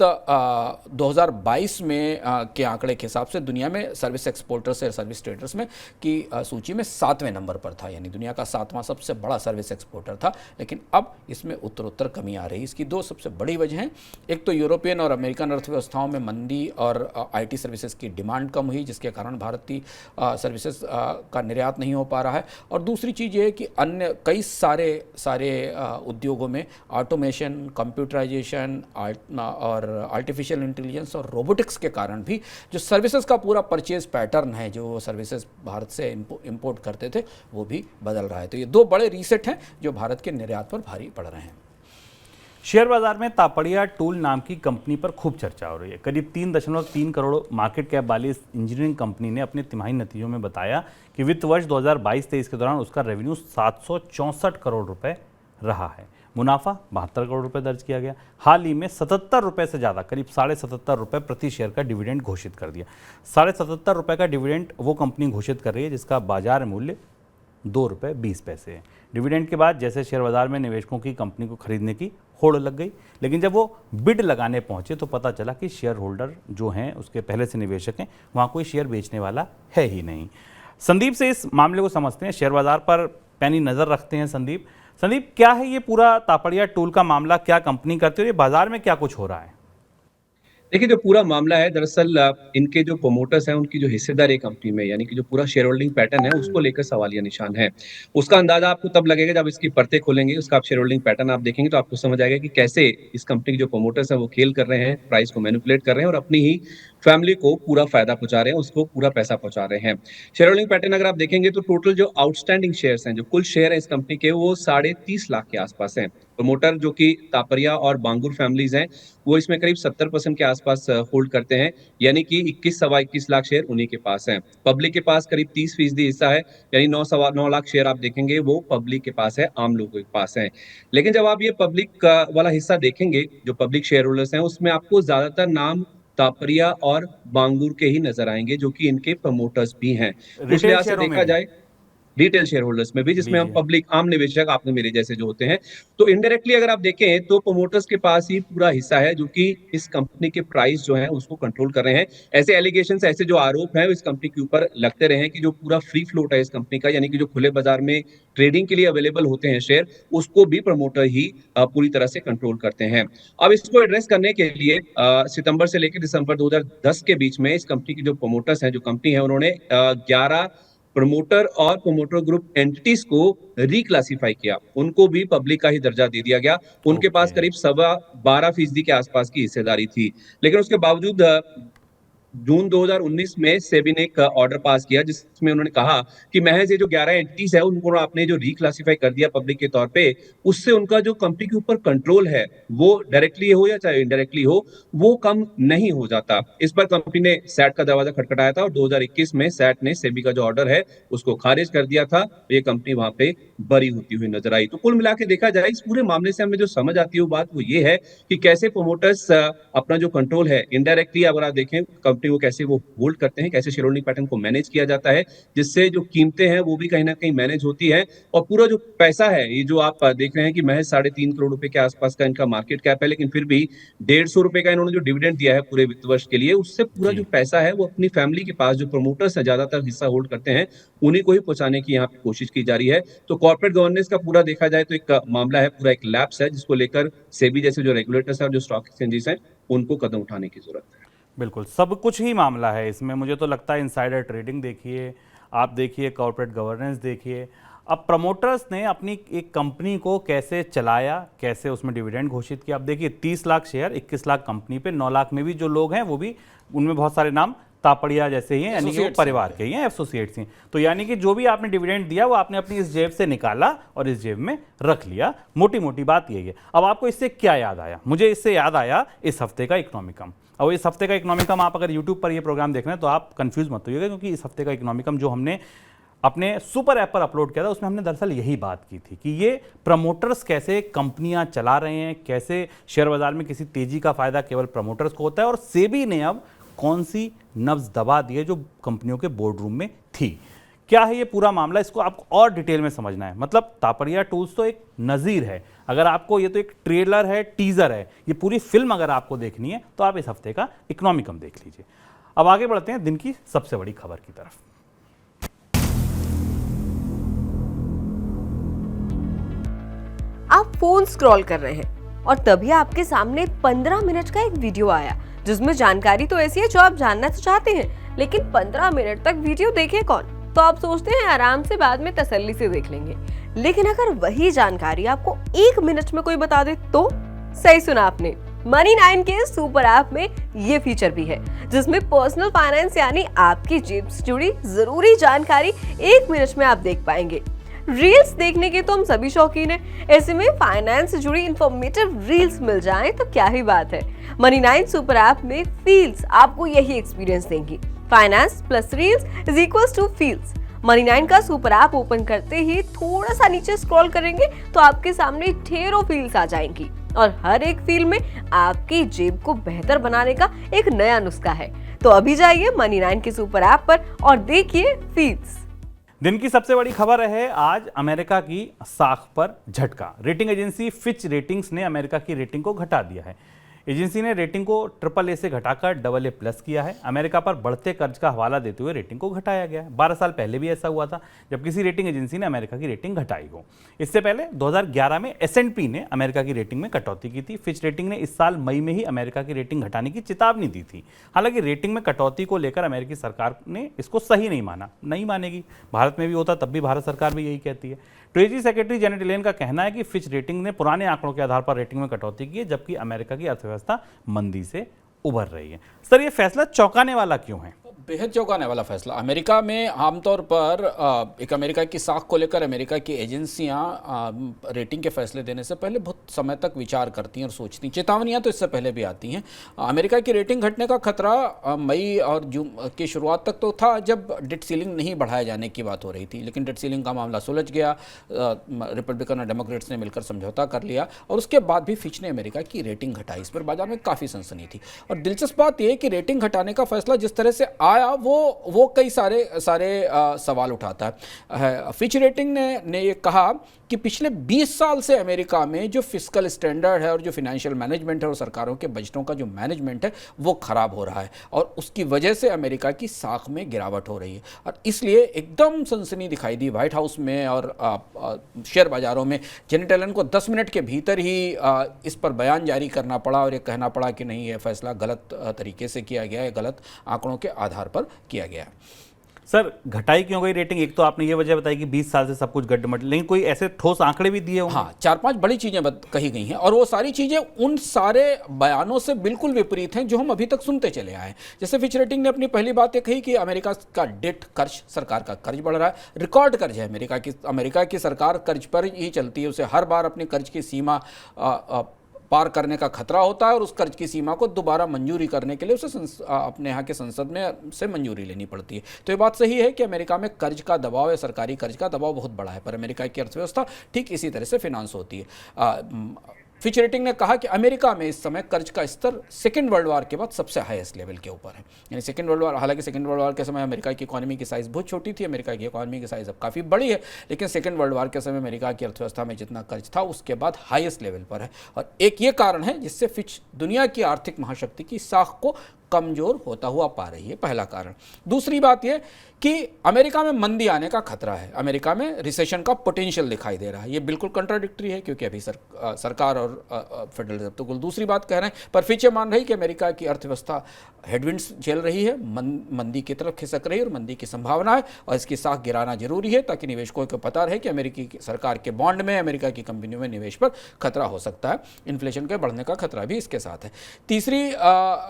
2022 में के आंकड़े के हिसाब से दुनिया में सर्विस एक्सपोर्टर्स और सर्विस ट्रेडर्स में की सूची में 7वें नंबर पर था, यानी दुनिया का 7वां सबसे बड़ा सर्विस एक्सपोर्टर था। लेकिन अब इसमें उत्तरोत्तर कमी आ रही है। इसकी 2 सबसे बड़ी वजह हैं। एक तो यूरोपियन और अमेरिकन अर्थव्यवस्थाओं में मंदी और IT सर्विसेज की डिमांड कम हुई, जिसके कारण भारतीय सर्विसेज का निर्यात नहीं हो पा रहा है। और दूसरी चीज़ ये है कि अन्य कई सारे उद्योगों में ऑटोमेशन, कंप्यूटराइजेशन और आर्टिफिशियल इंटेलिजेंस और रोबोटिक्स के कारण भी जो सर्विसेज का पूरा परचेज पैटर्न है, जो सर्विसेज भारत से इंपोर्ट करते थे, वो भी बदल रहा है। तो ये 2 बड़े रीसेट हैं जो भारत के निर्यात पर भारी पड़ रहे हैं। शेयर बाजार में तापड़िया टूल नाम की कंपनी पर खूब चर्चा हो रही है। करीब 3.3 करोड़ मार्केट कैप वाली इस इंजीनियरिंग कंपनी ने अपने तिमाही नतीजों में बताया कि वित्त वर्ष 2022-23 के दौरान उसका रेवेन्यू 764 करोड़ रुपए रहा है। मुनाफा 72 करोड़ रुपए दर्ज किया गया। हाल ही में 77 रुपए से ज़्यादा, करीब 77.5 रुपए प्रति शेयर का डिविडेंड घोषित कर दिया। 77.5 रुपए का डिविडेंड वो कंपनी घोषित कर रही है जिसका बाजार मूल्य ₹2.20 है। डिविडेंड के बाद जैसे शेयर बाजार में निवेशकों की कंपनी को खरीदने की होड़ लग गई, लेकिन जब वो बिड लगाने पहुंचे तो पता चला कि शेयर होल्डर जो हैं, उसके पहले से निवेशक हैं, वहाँ कोई शेयर बेचने वाला है ही नहीं। संदीप से इस मामले को समझते हैं, शेयर बाजार पर पैनी नज़र रखते हैं। संदीप, क्या है ये पूरा तापड़िया टूल का मामला? क्या कंपनी करती है और ये बाजार में क्या कुछ हो रहा है? देखिए, जो पूरा मामला है दरअसल इनके जो प्रोमोटर्स हैं उनकी जो हिस्सेदारी है कंपनी में, यानी कि जो पूरा शेयर होल्डिंग पैटर्न है उसको लेकर सवालिया निशान है। उसका अंदाजा आपको तब लगेगा जब इसकी परतें खोलेंगे, उसका आप शेयर होल्डिंग पैटर्न आप देखेंगे तो आपको समझ आएगा कि कैसे इस कंपनी के जो प्रोमोटर्स हैं वो खेल कर रहे हैं, प्राइस को मैनिपुलेट कर रहे हैं और अपनी ही फैमिली को पूरा फायदा पहुंचा रहे हैं, उसको पूरा पैसा पहुंचा रहे हैं। शेयर होल्डिंग पैटर्न अगर आप देखेंगे तो टोटल जो आउटस्टैंडिंग शेयर्स हैं, जो कुल शेयर है इस कंपनी के, वो 30.5 लाख के आसपास हैं। प्रमोटर जो कि तापरिया और बांगुर फैमिलीज हैं, वो इसमें करीब 70% के आसपास होल्ड करते हैं, यानी कि 21-21 लाख शेयर उन्हीं के पास हैं। पब्लिक के पास करीब 30% हिस्सा है, यानी 9-9 लाख शेयर आप देखेंगे वो पब्लिक के पास है, आम लोगों के पास है। लेकिन जब आप ये पब्लिक वाला हिस्सा देखेंगे, जो पब्लिक शेयर होल्डर्स हैं, उसमें आपको ज्यादातर नाम तापरिया और बांगुर के ही नजर आएंगे, जो कि इनके प्रमोटर्स भी हैं। उस लिहाज से देखा जाए, रिटेल शेयर होल्डर्स में भी, जिसमें हम पब्लिक आम निवेशक आपने मेरे जैसे जो होते हैं। तो इनडायरेक्टली अगर आप देखें तो प्रमोटर्स के पास ही पूरा हिस्सा है जो कि इस कंपनी के प्राइस जो है उसको कंट्रोल कर रहे हैं। ऐसे एलिगेशंस, ऐसे जो आरोप हैं इस कंपनी के ऊपर लगते रहे हैं कि जो पूरा फ्री फ्लोट है इस कंपनी का, यानी कि जो खुले बाजार में ट्रेडिंग के लिए अवेलेबल होते हैं शेयर, उसको भी प्रमोटर ही पूरी तरह से कंट्रोल करते हैं। अब इसको एड्रेस करने के लिए सितंबर से लेकर दिसंबर 2010 के बीच में इस कंपनी की जो प्रमोटर्स हैं, जो कंपनी है, उन्होंने 11 प्रमोटर और प्रमोटर ग्रुप एंटिटीज को रिक्लासिफाई किया, उनको भी पब्लिक का ही दर्जा दे दिया गया। उनके पास करीब 12.25% के आसपास की हिस्सेदारी थी, लेकिन उसके बावजूद जून 2019 में सेबी ने एक ऑर्डर पास किया जिसमें उन्होंने कहा कि महज ये जो 11 एंटिटीज है उनको आपने जो रिक्लासिफाई कर दिया पब्लिक के तौर पे, उससे उनका जो कंपनी के ऊपर कंट्रोल है वो डायरेक्टली हो या चाहे इनडायरेक्टली हो, वो कम नहीं हो जाता। इस पर कंपनी ने सैट का दरवाजा खटखटाया था और 2021 में सैट ने सेबी का जो ऑर्डर है उसको खारिज कर दिया था। ये कंपनी वहां पे बरी होती हुई नजर आई। तो कुल मिला के देखा जाए इस पूरे मामले से हमें जो समझ आती है वो बात वो ये है कि कैसे प्रमोटर्स अपना जो कंट्रोल है इनडायरेक्टली, अगर आप देखें कंपनी को कैसे वो होल्ड करते हैं, कैसे शेयर होल्डिंग पैटर्न को मैनेज किया जाता है, जिससे जो कीमतें हैं वो भी कहीं ना कहीं मैनेज होती है। और पूरा जो पैसा है, ये जो आप देख रहे हैं कि महज 3.5 करोड़ रुपए के आसपास का इनका मार्केट कैप है, लेकिन फिर भी 150 रुपए का इन्होंने जो डिविडेंड दिया है पूरे वित्त वर्ष के लिए, उससे पूरा जो पैसा है वो अपनी फैमिली के पास, जो प्रमोटर्स है ज्यादातर हिस्सा होल्ड करते हैं, उन्हीं को ही पहुंचाने की यहाँ पे कोशिश की जा रही है। तो कॉर्पोरेट गवर्नेंस का पूरा देखा जाए तो एक मामला है, पूरा एक लैप्स है, जिसको लेकर सेबी जैसे जो रेगुलेटर्स है और जो स्टॉक एक्सचेंजेस हैं उनको कदम उठाने की जरूरत है। बिल्कुल, सब कुछ ही मामला है इसमें। मुझे तो लगता है इनसाइडर ट्रेडिंग देखिए, आप देखिए कॉर्पोरेट गवर्नेंस देखिए। अब प्रमोटर्स ने अपनी एक कंपनी को कैसे चलाया, कैसे उसमें डिविडेंड घोषित किया। अब देखिए 30 लाख शेयर, 21 लाख कंपनी पे, 9 लाख में भी जो लोग हैं वो भी, उनमें बहुत सारे नाम तापड़िया जैसे ही हैं, यानी कि वो परिवार के ही हैं, एसोसिएट्स हैं। तो यानी कि जो भी आपने डिविडेंड दिया वो आपने अपनी इस जेब से निकाला और इस जेब में रख लिया। मोटी मोटी बात यही है। अब आपको इससे क्या याद आया? मुझे इससे याद आया इस हफ्ते का इकोनॉमिकम। और इस हफ्ते का इकोनॉमिकम आप अगर यूट्यूब पर ये प्रोग्राम देख रहे हैं तो आप कंफ्यूज मत होइएगा, क्योंकि इस हफ्ते का इकोनॉमिकम जो हमने अपने सुपर ऐप पर अपलोड किया था उसमें हमने दरअसल यही बात की थी कि ये प्रमोटर्स कैसे कंपनियां चला रहे हैं, कैसे शेयर बाजार में किसी तेजी का फायदा केवल प्रमोटर्स को होता है, और सेबी ने अब कौन सी नब्ज दबा दी है जो कंपनियों के बोर्ड रूम में थी। क्या है ये पूरा मामला, इसको आपको और डिटेल में समझना है। मतलब तापड़िया टूल्स तो एक नज़ीर है, अगर आपको ये तो एक ट्रेलर है, टीजर है, ये पूरी फिल्म अगर आपको देखनी है तो आप इस हफ्ते का इकोनॉमिकम देख लीजिए। अब आगे बढ़ते हैं दिन की सबसे बड़ी खबर की तरफ। आप फोन स्क्रॉल कर रहे हैं और तभी आपके सामने 15 मिनट का एक वीडियो आया जिसमें जानकारी तो ऐसी है जो आप जानना तो चाहते हैं, लेकिन 15 मिनट तक वीडियो देखे कौन? तो आप सोचते हैं आराम से बाद में तसल्ली से देख लेंगे। लेकिन अगर वही जानकारी आपको 1 मिनट में कोई बता दे तो? सही सुना आपने, Money9 के सुपर ऐप में ये फीचर भी है जिसमें पर्सनल फाइनेंस यानी आपकी जेब से जुड़ी जरूरी जानकारी 1 मिनट में आप देख पाएंगे। रील्स देखने के तो हम सभी शौकीन हैं, ऐसे में फाइनेंस से जुड़ी इंफॉर्मेटिव रील्स मिल जाएं तो क्या ही बात है। Money9 सुपर ऐप में फील्स आपको यही एक्सपीरियंस देंगी। Finance plus reels is equals to feels. Money9 का सुपर ऐप ओपन करते ही थोड़ा सा नीचे स्क्रॉल करेंगे तो आपके सामने ढेरों फील्स आ जाएंगी और हर एक फील्ड में आपकी जेब को बेहतर बनाने का एक नया नुस्खा है। तो अभी जाइए Money9 के सुपर ऐप पर और देखिए फील्स। दिन की सबसे बड़ी खबर है आज अमेरिका की साख पर झटका। रेटिंग एजेंसी फिच रेटिंग्स ने अमेरिका की रेटिंग को घटा दिया है। एजेंसी ने रेटिंग को AAA से घटाकर AA+ किया है। अमेरिका पर बढ़ते कर्ज का हवाला देते हुए रेटिंग को घटाया गया है। 12 साल पहले भी ऐसा हुआ था जब किसी रेटिंग एजेंसी ने अमेरिका की रेटिंग घटाई हो। इससे पहले 2011 में S&P ने अमेरिका की रेटिंग में कटौती की थी। फिच रेटिंग ने इस साल मई में ही अमेरिका की रेटिंग घटाने की चेतावनी दी थी। हालांकि रेटिंग में कटौती को लेकर अमेरिकी सरकार ने इसको सही नहीं माना, नहीं मानेगी। भारत में भी होता तब भी भारत सरकार भी यही कहती है। ट्रेजरी सेक्रेटरी जेनेट येलेन का कहना है कि फिच रेटिंग ने पुराने आंकड़ों के आधार पर रेटिंग में कटौती की है, जबकि अमेरिका की अर्थव्यवस्था मंदी से उभर रही है। सर, ये फैसला चौंकाने वाला क्यों है? बेहद चौंकाने वाला फैसला। अमेरिका में आमतौर पर एक अमेरिका की साख को लेकर अमेरिका की एजेंसियां रेटिंग के फैसले देने से पहले बहुत समय तक विचार करती हैं और सोचती हैं। चेतावनियां तो इससे पहले भी आती हैं। अमेरिका की रेटिंग घटने का खतरा मई और जून की शुरुआत तक तो था जब डेट सीलिंग नहीं बढ़ाए जाने की बात हो रही थी, लेकिन डेट सीलिंग का मामला सुलझ गया। रिपब्लिकन और डेमोक्रेट्स ने मिलकर समझौता कर लिया और उसके बाद भी फिच ने अमेरिका की रेटिंग घटाई। इस पर बाजार में काफ़ी सनसनी थी। और दिलचस्प बात यह कि रेटिंग घटाने का फैसला जिस तरह से आज आया वो कई सारे सवाल उठाता है। फिच रेटिंग ने ये कहा कि पिछले 20 साल से अमेरिका में जो फिस्कल स्टैंडर्ड है और जो फाइनेंशियल मैनेजमेंट है और सरकारों के बजटों का जो मैनेजमेंट है वो खराब हो रहा है और उसकी वजह से अमेरिका की साख में गिरावट हो रही है और इसलिए एकदम सनसनी दिखाई दी व्हाइट हाउस में और शेयर बाजारों में। जेनेट एलन को 10 मिनट के भीतर ही इस पर बयान जारी करना पड़ा और ये कहना पड़ा कि नहीं, ये फैसला गलत तरीके से किया गया है, गलत आंकड़ों के आधार पर किया गया है। सर, घटाई क्यों गई रेटिंग? एक तो आपने ये वजह बताई कि 20 साल से सब कुछ गड्ढमड, लेकिन कोई ऐसे ठोस आंकड़े भी दिए होंगे? हाँ, 4-5 बड़ी चीजें कही गई हैं और वो सारी चीजें उन सारे बयानों से बिल्कुल विपरीत हैं जो हम अभी तक सुनते चले आए हैं। जैसे फिच रेटिंग ने अपनी पहली बात ये कही कि अमेरिका का डेट कर्ज, सरकार का कर्ज बढ़ रहा है, रिकॉर्ड कर्ज है अमेरिका की सरकार कर्ज पर ही चलती है, उसे हर बार अपने कर्ज की सीमा पार करने का खतरा होता है और उस कर्ज की सीमा को दोबारा मंजूरी करने के लिए उसे अपने यहाँ के संसद में से मंजूरी लेनी पड़ती है। तो ये बात सही है कि अमेरिका में कर्ज का दबाव या सरकारी कर्ज का दबाव बहुत बड़ा है, पर अमेरिका की अर्थव्यवस्था ठीक इसी तरह से फिनांस होती है। फिच रेटिंग ने कहा कि अमेरिका में इस समय कर्ज का स्तर सेकेंड वर्ल्ड वार के बाद सबसे हाईएस्ट लेवल के ऊपर है। यानी सेकेंड वर्ल्ड वार, हालांकि सेकेंड वर्ल्ड वार के समय अमेरिका की इकोनॉमी की साइज़ बहुत छोटी थी, अमेरिका की इकोनॉमी की साइज़ अब काफ़ी बड़ी है, लेकिन सेकेंड वर्ल्ड वार के समय अमेरिका की अर्थव्यवस्था में जितना कर्ज था उसके बाद हाईएस्ट लेवल पर है और एक ये कारण है जिससे फिच दुनिया की आर्थिक महाशक्ति की साख को कमजोर होता हुआ पा रही है, पहला कारण। दूसरी बात यह कि अमेरिका में मंदी आने का खतरा है, अमेरिका में रिसेशन का पोटेंशियल दिखाई दे रहा है। ये बिल्कुल कंट्राडिक्टरी है क्योंकि अभी सरकार और फेडरल रिजर्व तो कुल दूसरी बात कह रहे हैं, पर फिच मान रही कि अमेरिका की अर्थव्यवस्था हेडविंड्स झेल रही है, मंदी की तरफ खिसक रही है और मंदी की संभावना है और इसकी साख गिराना जरूरी है ताकि निवेशकों को पता रहे कि अमेरिकी सरकार के बॉन्ड में, अमेरिका की कंपनियों में निवेश पर खतरा हो सकता है। इन्फ्लेशन के बढ़ने का खतरा भी इसके साथ है। तीसरी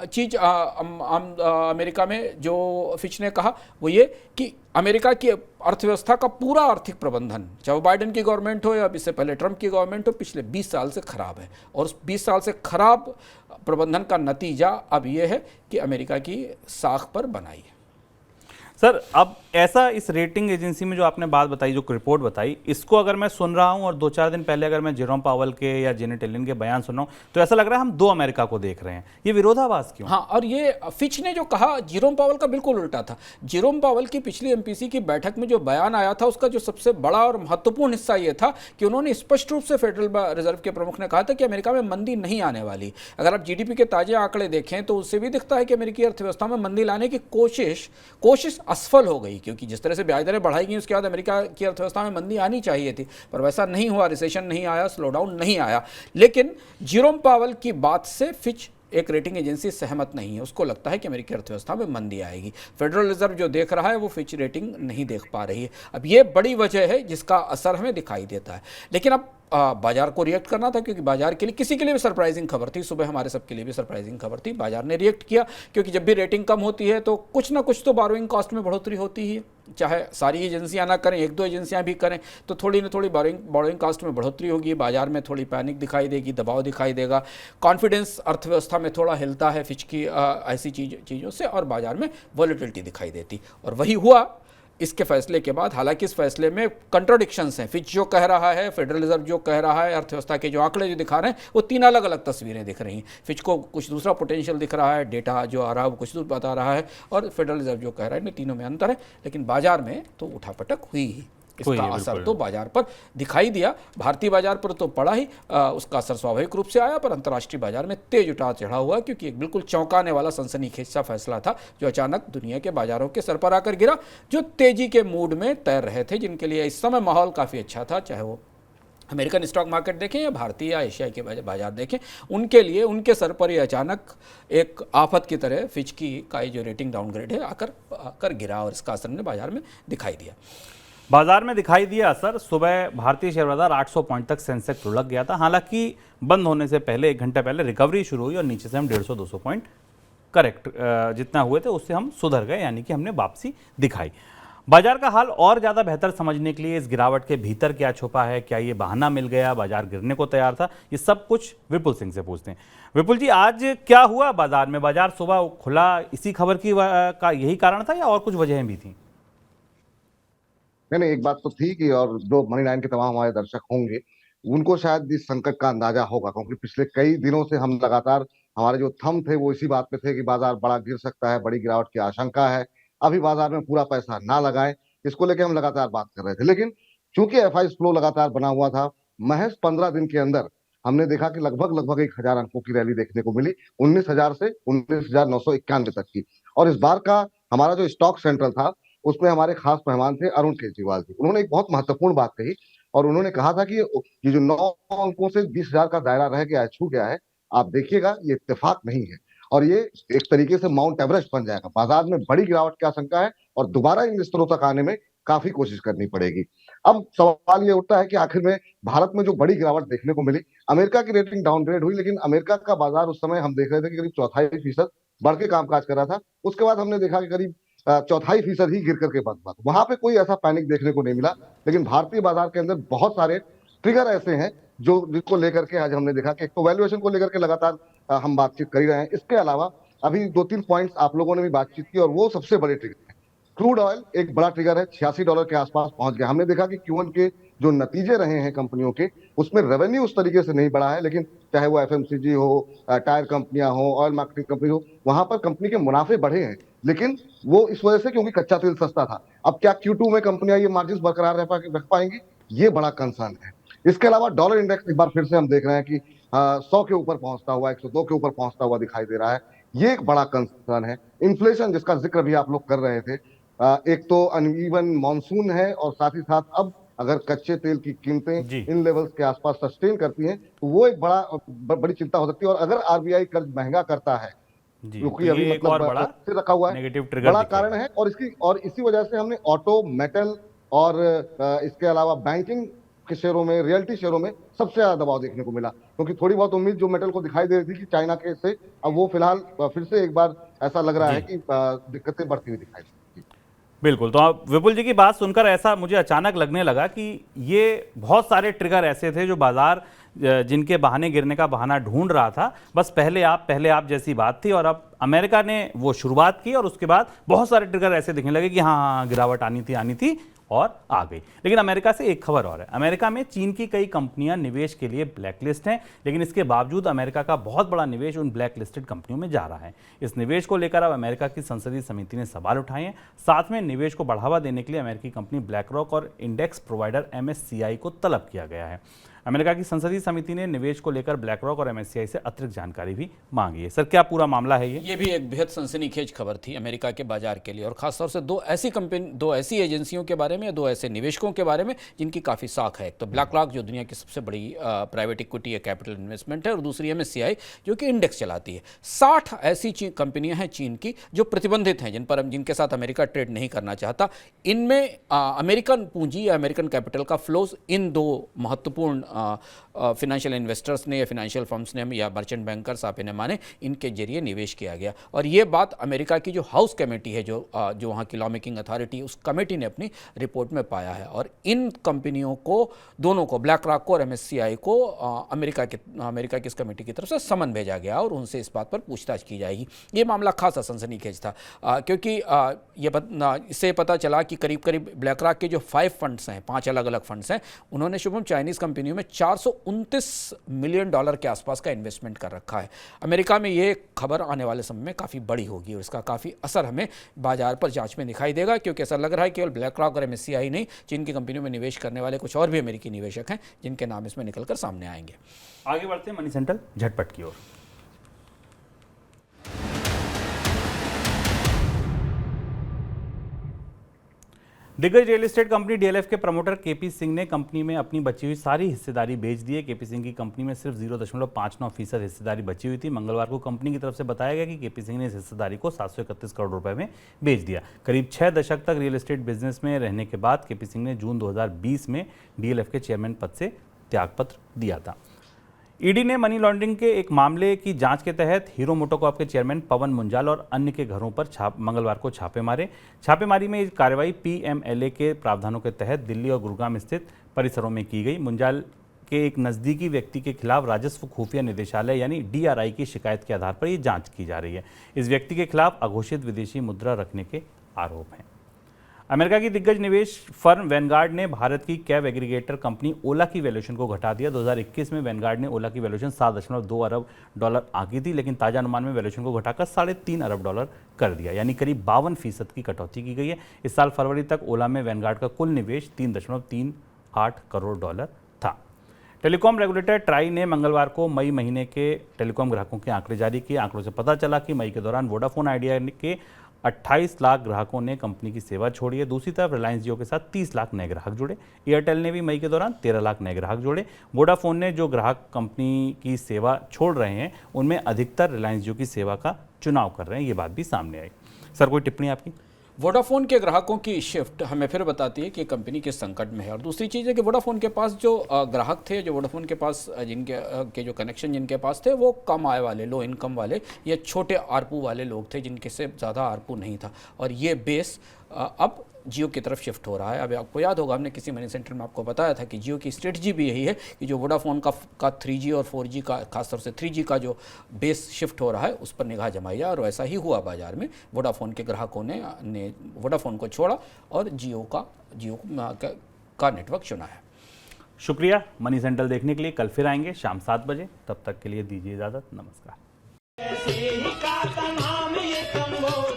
चीज़ अमेरिका में जो फिच ने कहा वो ये कि अमेरिका की अर्थव्यवस्था का पूरा आर्थिक प्रबंधन, चाहे बाइडेन की गवर्नमेंट हो या इससे पहले ट्रंप की गवर्नमेंट हो, पिछले 20 साल से खराब है और उस 20 साल से खराब प्रबंधन का नतीजा अब यह है कि अमेरिका की साख पर बनाई है। सर, अब ऐसा इस रेटिंग एजेंसी में जो आपने बात बताई, जो रिपोर्ट बताई, इसको अगर मैं सुन रहा हूं और 2-4 दिन पहले अगर मैं जेरोम पावल के या जेनेट एलन के बयान सुन रहा हूं तो ऐसा लग रहा है हम दो अमेरिका को देख रहे हैं। ये विरोधाभास क्यों? हाँ, और ये फिच ने जो कहा जेरोम पावल का बिल्कुल उल्टा था। जेरोम पावल की पिछली एमपीसी की बैठक में जो बयान आया था उसका जो सबसे बड़ा और महत्वपूर्ण हिस्सा ये था कि उन्होंने स्पष्ट रूप से फेडरल रिजर्व के प्रमुख ने कहा था कि अमेरिका में मंदी नहीं आने वाली। अगर आप जीडीपी के ताजे आंकड़े देखें तो उससे भी दिखता है कि अमेरिकी अर्थव्यवस्था में मंदी लाने की कोशिश असफल हो गई, क्योंकि जिस तरह से ब्याज दरें बढ़ाई गई उसके बाद अमेरिका की अर्थव्यवस्था में मंदी आनी चाहिए थी, पर वैसा नहीं हुआ, रिसेशन नहीं आया, स्लोडाउन नहीं आया। लेकिन जेरोम पावल की बात से फिच एक रेटिंग एजेंसी सहमत नहीं है, उसको लगता है कि अमेरिकी अर्थव्यवस्था में मंदी आएगी। फेडरल रिजर्व जो देख रहा है वो फिच रेटिंग नहीं देख पा रही है। अब ये बड़ी वजह है जिसका असर हमें दिखाई देता है। लेकिन अब बाजार को रिएक्ट करना था, क्योंकि बाजार के लिए, किसी के लिए भी सरप्राइजिंग खबर थी, सुबह हमारे सबके लिए भी सरप्राइजिंग खबर थी। बाजार ने रिएक्ट किया क्योंकि जब भी रेटिंग कम होती है तो कुछ ना कुछ तो बोरोइंग कॉस्ट में बढ़ोतरी होती ही है, चाहे सारी एजेंसियां ना करें, 1-2 एजेंसियां भी करें तो थोड़ी ना थोड़ी बोरोइंग कॉस्ट में बढ़ोतरी होगी, बाजार में थोड़ी पैनिक दिखाई देगी, दबाव दिखाई देगा, कॉन्फिडेंस अर्थव्यवस्था में थोड़ा हिलता है फिच की ऐसी चीज़ों से और बाजार में वॉलेटिलिटी दिखाई देती, और वही हुआ इसके फैसले के बाद। हालांकि इस फैसले में कंट्राडिक्शंस हैं, फिच जो कह रहा है, फेडरल रिजर्व जो कह रहा है, अर्थव्यवस्था के जो आंकड़े जो दिखा रहे हैं वो 3 अलग अलग तस्वीरें दिख रही हैं। फिच को कुछ दूसरा पोटेंशियल दिख रहा है, डेटा जो आ रहा है वो कुछ दूसरा बता रहा है, और फेडरल रिजर्व जो कह रहा है, इन तीनों में अंतर है। लेकिन बाजार में तो उठापटक हुई ही, इसका असर तो बाजार पर दिखाई दिया। भारतीय बाजार पर तो पड़ा ही, उसका असर स्वाभाविक रूप से आया, पर अंतर्राष्ट्रीय बाजार में तेज उतार चढ़ा हुआ, क्योंकि एक बिल्कुल चौंकाने वाला सनसनीखेज सा फैसला था जो अचानक दुनिया के बाजारों के सर पर आकर गिरा, जो तेजी के मूड में तैर रहे थे, जिनके लिए इस समय माहौल काफ़ी अच्छा था, चाहे वो अमेरिकन स्टॉक मार्केट देखें या भारतीय या एशिया के बाजार देखें, उनके लिए उनके सर पर ये अचानक एक आफत की तरह फिच का जो रेटिंग डाउनग्रेड है आकर गिरा, और इसका असर ने बाजार में दिखाई दिया। बाजार में दिखाई दिया असर। सुबह भारतीय शेयर बाजार 800 पॉइंट तक सेंसेक्स लुढ़क गया था, हालांकि बंद होने से पहले 1 घंटे पहले रिकवरी शुरू हुई और नीचे से हम 150-200 पॉइंट करेक्ट जितना हुए थे उससे हम सुधर गए, यानी कि हमने वापसी दिखाई। बाजार का हाल और ज़्यादा बेहतर समझने के लिए इस गिरावट के भीतर क्या छुपा है, क्या ये बहाना मिल गया, बाजार गिरने को तैयार था, ये सब कुछ विपुल सिंह से पूछते हैं। विपुल जी, आज क्या हुआ बाजार में? बाजार सुबह खुला इसी खबर का यही कारण था या और कुछ वजहें भी थी? नहीं, एक बात तो थी कि, और जो मनी 9 के तमाम हमारे दर्शक होंगे उनको शायद इस संकट का अंदाजा होगा, क्योंकि पिछले कई दिनों से हम लगातार, हमारे जो थंब थे वो इसी बात पे थे कि बाजार बड़ा गिर सकता है, बड़ी गिरावट की आशंका है। अभी बाजार में पूरा पैसा ना लगाएं, इसको लेके हम लगातार बात कर रहे थे। लेकिन चूंकि एफआई फ्लो लगातार बना हुआ था, महज 15 दिन के अंदर हमने देखा कि लगभग 1000 अंकों की रैली देखने को मिली, 19,000 से 19,991 तक की। और इस बार का हमारा जो स्टॉक सेंट्रल था, उसमें हमारे खास मेहमान थे अरुण केजरीवाल जी। उन्होंने एक बहुत महत्वपूर्ण बात कही और उन्होंने कहा था कि ये जो 9 अंकों से 20,000 का दायरा रह गया है, छू गया है, आप देखिएगा ये इत्तेफाक नहीं है और ये एक तरीके से माउंट एवरेस्ट बन जाएगा। बाजार में बड़ी गिरावट की आशंका है और दोबारा इन स्तरों तक आने में काफी कोशिश करनी पड़ेगी। अब सवाल ये उठता है कि आखिर में भारत में जो बड़ी गिरावट देखने को मिली, अमेरिका की रेटिंग डाउनग्रेड हुई, लेकिन अमेरिका का बाजार उस समय हम देख रहे थे कि करीब 4.5% बढ़ के कामकाज कर रहा था। उसके बाद हमने देखा कि करीब 4.5% ही गिर करके बंद हुआ। वहां पे कोई ऐसा पैनिक देखने को नहीं मिला, लेकिन भारतीय बाजार के अंदर बहुत सारे ट्रिगर ऐसे हैं जो जिसको लेकर के आज हमने देखा कि एक तो वैल्यूएशन को लेकर के लगातार हम बातचीत कर ही रहे हैं। इसके अलावा अभी 2-3 पॉइंट्स आप लोगों ने भी बातचीत की और वो सबसे बड़े ट्रिगर है। क्रूड ऑयल एक बड़ा ट्रिगर है, $86 के आसपास पहुंच गया। हमने देखा कि Q1 के जो नतीजे रहे हैं कंपनियों के, उसमें रेवेन्यू उस तरीके से नहीं बढ़ा है, लेकिन चाहे वो एफएमसीजी हो, टायर कंपनियां हो, ऑयल मार्केटिंग कंपनी हो, वहां पर कंपनी के मुनाफे बढ़े हैं, लेकिन वो इस वजह से क्योंकि कच्चा तेल सस्ता था। अब क्या Q2 में कंपनियां ये मार्जिन बरकरार रख पाएंगी, ये बड़ा कंसर्न है। इसके अलावा डॉलर इंडेक्स एक बार फिर से हम देख रहे हैं कि 100 के ऊपर पहुंचता हुआ, 102 के ऊपर पहुंचता हुआ दिखाई दे रहा है। ये एक बड़ा कंसर्न है। इन्फ्लेशन जिसका जिक्र भी आप लोग कर रहे थे, एक तो अनइवन मॉनसून है और साथ ही साथ अब अगर कच्चे तेल की कीमतें इन लेवल्स के आसपास सस्टेन करती हैं तो वो एक बड़ी चिंता हो सकती है। और अगर आरबीआई कर्ज महंगा करता है, क्योंकि अभी मतलब बड़ा रखा हुआ है, बड़ा कारण है। और इसी वजह से हमने ऑटो, मेटल और इसके अलावा बैंकिंग के शेयरों में, रियल्टी शेयरों में सबसे ज्यादा दबाव देखने को मिला, क्योंकि थोड़ी बहुत उम्मीद जो मेटल को दिखाई दे रही थी कि चाइना के से, अब वो फिलहाल फिर से एक बार ऐसा लग रहा है कि दिक्कतें बढ़ती हुई दिखाई। बिल्कुल। तो आप विपुल जी की बात सुनकर ऐसा मुझे अचानक लगने लगा कि ये बहुत सारे ट्रिगर ऐसे थे जो बाजार जिनके बहाने गिरने का बहाना ढूंढ रहा था, बस पहले आप जैसी बात थी। और अब अमेरिका ने वो शुरुआत की और उसके बाद बहुत सारे ट्रिगर ऐसे दिखने लगे कि हाँ गिरावट आनी थी और आ गई। लेकिन अमेरिका से एक खबर और है। अमेरिका में चीन की कई कंपनियां निवेश के लिए ब्लैकलिस्ट हैं, लेकिन इसके बावजूद अमेरिका का बहुत बड़ा निवेश उन ब्लैकलिस्टेड कंपनियों में जा रहा है। इस निवेश को लेकर अब अमेरिका की संसदीय समिति ने सवाल उठाए हैं। साथ में निवेश को बढ़ावा देने के लिए अमेरिकी कंपनी ब्लैकरॉक और इंडेक्स प्रोवाइडर MSCI को तलब किया गया है। अमेरिका की संसदीय समिति ने निवेश को लेकर ब्लैकरॉक और MSCI से अतिरिक्त जानकारी भी मांगी है। सर, क्या पूरा मामला है ये भी एक बेहद सनसनीखेज खबर थी अमेरिका के बाजार के लिए, और खासतौर से दो ऐसी एजेंसियों के बारे में, 2 ऐसे निवेशकों के बारे में जिनकी काफ़ी साख है। एक तो ब्लैकरॉक जो दुनिया की सबसे बड़ी प्राइवेट इक्विटी या कैपिटल इन्वेस्टमेंट है, और दूसरी MSCI जो कि इंडेक्स चलाती है। 60 ऐसी कंपनियां हैं चीन की जो प्रतिबंधित हैं, जिनके साथ अमेरिका ट्रेड नहीं करना चाहता। इनमें अमेरिकन पूंजी या अमेरिकन कैपिटल का फ्लोज इन 2 महत्वपूर्ण फिनेंशियल इन्वेस्टर्स ने या फिनेंशियल फर्म्स ने या मर्चेंट बैंकर्स, आप इन्हें माने, इनके जरिए निवेश किया गया। और ये बात अमेरिका की जो हाउस कमेटी है, जो वहाँ की लॉ मेकिंग अथॉरिटी, उस कमेटी ने अपनी रिपोर्ट में पाया है। और इन कंपनियों को, दोनों को, ब्लैकरॉक को और MSCI को, अमेरिका की इस कमेटी की तरफ से समन भेजा गया और उनसे इस बात पर पूछताछ की जाएगी। ये मामला खासा सनसनीखेज था, क्योंकि इससे पता चला कि करीब करीब ब्लैकरॉक के जो 5 फंड्स हैं, 5 अलग अलग फंड्स हैं, उन्होंने शुभम चाइनीज़ कंपनियों में $429 मिलियन के आसपास का इन्वेस्टमेंट कर रखा है। अमेरिका में ये खबर आने वाले समय में काफ़ी बड़ी होगी और इसका काफ़ी असर हमें बाजार पर जांच में दिखाई देगा, क्योंकि ऐसा लग रहा है केवल ब्लैकरॉक और MSCI नहीं, चीन की कंपनियों में निवेश करने वाले कुछ और भी अमेरिकी निवेशक हैं जिनके नाम इसमें निकलकर सामने आएंगे। आगे बढ़ते हैं मनी सेंट्रल झटपट की ओर। दिग्गज रियल एस्टेट कंपनी DLF के प्रमोटर KP सिंह ने कंपनी में अपनी बची हुई सारी हिस्सेदारी बेच दी है। KP सिंह की कंपनी में सिर्फ 0.59% हिस्सेदारी बची हुई थी। मंगलवार को कंपनी की तरफ से बताया गया कि KP सिंह ने इस हिस्सेदारी को 731 करोड़ रुपए में बेच दिया। करीब 6 दशक तक रियल एस्टेट बिजनेस में रहने के बाद KP सिंह ने जून 2020 में DLF के चेयरमैन पद से त्यागपत्र दिया था। ईडी ने मनी लॉन्ड्रिंग के एक मामले की जांच के तहत हीरो मोटोकॉर्प के चेयरमैन पवन मुंजाल और अन्य के घरों पर मंगलवार को छापे मारे। छापेमारी में कार्रवाई PMLA के प्रावधानों के तहत दिल्ली और गुरुग्राम स्थित परिसरों में की गई। मुंजाल के एक नज़दीकी व्यक्ति के खिलाफ राजस्व खुफिया निदेशालय यानी DRI की शिकायत के आधार पर यह जाँच की जा रही है। इस व्यक्ति के खिलाफ अघोषित विदेशी मुद्रा रखने के आरोप हैं। अमेरिका की दिग्गज निवेश फर्म वैनगार्ड ने भारत की कैब एग्रीगेटर कंपनी ओला की वैल्यूएशन को घटा दिया। 2021 में वैनगार्ड ने ओला की वैल्यूएशन $7.2 अरब आंकी थी, लेकिन ताजा अनुमान में वैल्यूएशन को घटाकर $3.5 अरब कर दिया, यानी करीब 52% की कटौती की गई है। इस साल फरवरी तक ओला में वैनगार्ड का कुल निवेश $3.38 करोड़ था। टेलीकॉम रेगुलेटर ट्राई ने मंगलवार को मई महीने के टेलीकॉम ग्राहकों के आंकड़े जारी किए। आंकड़ों से पता चला कि मई के दौरान वोडाफोन आइडिया के 28 लाख ग्राहकों ने कंपनी की सेवा छोड़ी है। दूसरी तरफ रिलायंस जियो के साथ 30 लाख नए ग्राहक जुड़े। एयरटेल ने भी मई के दौरान 13 लाख नए ग्राहक जोड़े। वोडाफोन ने जो ग्राहक कंपनी की सेवा छोड़ रहे हैं उनमें अधिकतर रिलायंस जियो की सेवा का चुनाव कर रहे हैं, ये बात भी सामने आई। सर, कोई टिप्पणी आपकी? वोडाफोन के ग्राहकों की शिफ्ट हमें फिर बताती है कि कंपनी किस संकट में है। और दूसरी चीज़ है कि वोडाफोन के पास जो ग्राहक थे, जो वोडाफोन के पास जिनके जो कनेक्शन जिनके पास थे, वो कम आय वाले, लो इनकम वाले या छोटे आरपू वाले लोग थे, जिनके से ज़्यादा आरपू नहीं था। और ये बेस अब जियो की तरफ शिफ्ट हो रहा है। अभी आपको याद होगा, हमने किसी मनी सेंटर में आपको बताया था कि जियो की स्ट्रेटजी भी यही है कि जो वोडाफोन का 3G और 4G का, खासतौर से 3G का जो बेस शिफ्ट हो रहा है उस पर निगाह जमाई जाए। और वैसा ही हुआ बाजार में। वोडाफोन के ग्राहकों ने वोडाफोन को छोड़ा और जियो का नेटवर्क चुना है। शुक्रिया मनी सेंट्रल देखने के लिए। कल फिर आएंगे शाम 7 बजे, तब तक के लिए दीजिए इजाजत। नमस्कार। ऐसे ही का तमाम ये संबोधन